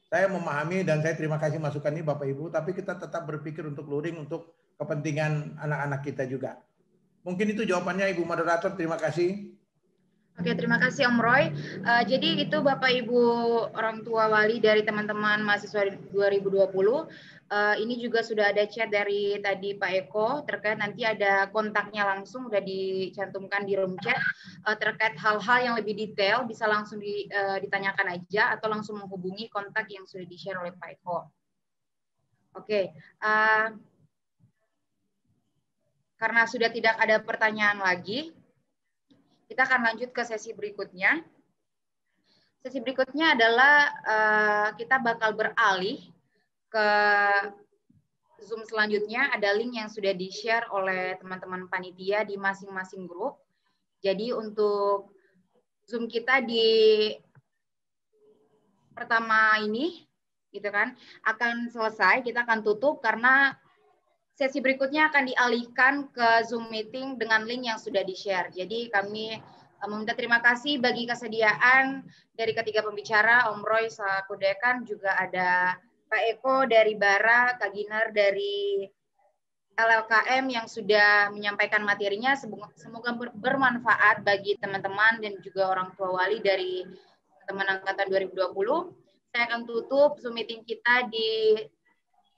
Saya memahami dan saya terima kasih masukan ini Bapak Ibu, tapi kita tetap berpikir untuk luring untuk kepentingan anak-anak kita juga. Mungkin itu jawabannya Ibu Moderator, terima kasih. Oke, terima kasih Om Roy. Jadi itu Bapak Ibu orang tua wali dari teman-teman mahasiswa 2020. Ini juga sudah ada chat dari tadi Pak Eko, terkait nanti ada kontaknya langsung, sudah dicantumkan di room chat. Terkait hal-hal yang lebih detail, bisa langsung ditanyakan aja, atau langsung menghubungi kontak yang sudah di-share oleh Pak Eko. Oke, karena sudah tidak ada pertanyaan lagi, kita akan lanjut ke sesi berikutnya. Sesi berikutnya adalah kita bakal beralih ke Zoom selanjutnya. Ada link yang sudah di-share oleh teman-teman panitia di masing-masing grup. Jadi untuk Zoom kita di pertama ini, gitu kan, akan selesai. Kita akan tutup karena sesi berikutnya akan dialihkan ke Zoom meeting dengan link yang sudah di-share. Jadi kami meminta terima kasih bagi kesediaan dari ketiga pembicara, Om Roy selaku Dekan, juga ada Pak Eko dari Bara, Kak Giner dari LLKM yang sudah menyampaikan materinya. Semoga bermanfaat bagi teman-teman dan juga orang tua wali dari teman angkatan 2020. Saya akan tutup Zoom meeting kita di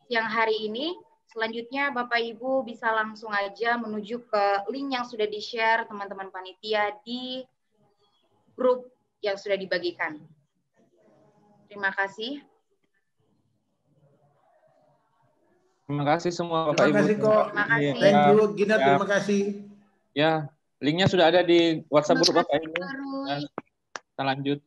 siang hari ini. Selanjutnya Bapak Ibu bisa langsung aja menuju ke link yang sudah di-share teman-teman panitia di grup yang sudah dibagikan. Terima kasih. Terima kasih semua Bapak Ibu. Terima kasih kok. Terima kasih. Thank you, Gina, terima kasih. Ya, linknya sudah ada di WhatsApp grup Bapak Ibu. Kita lanjut.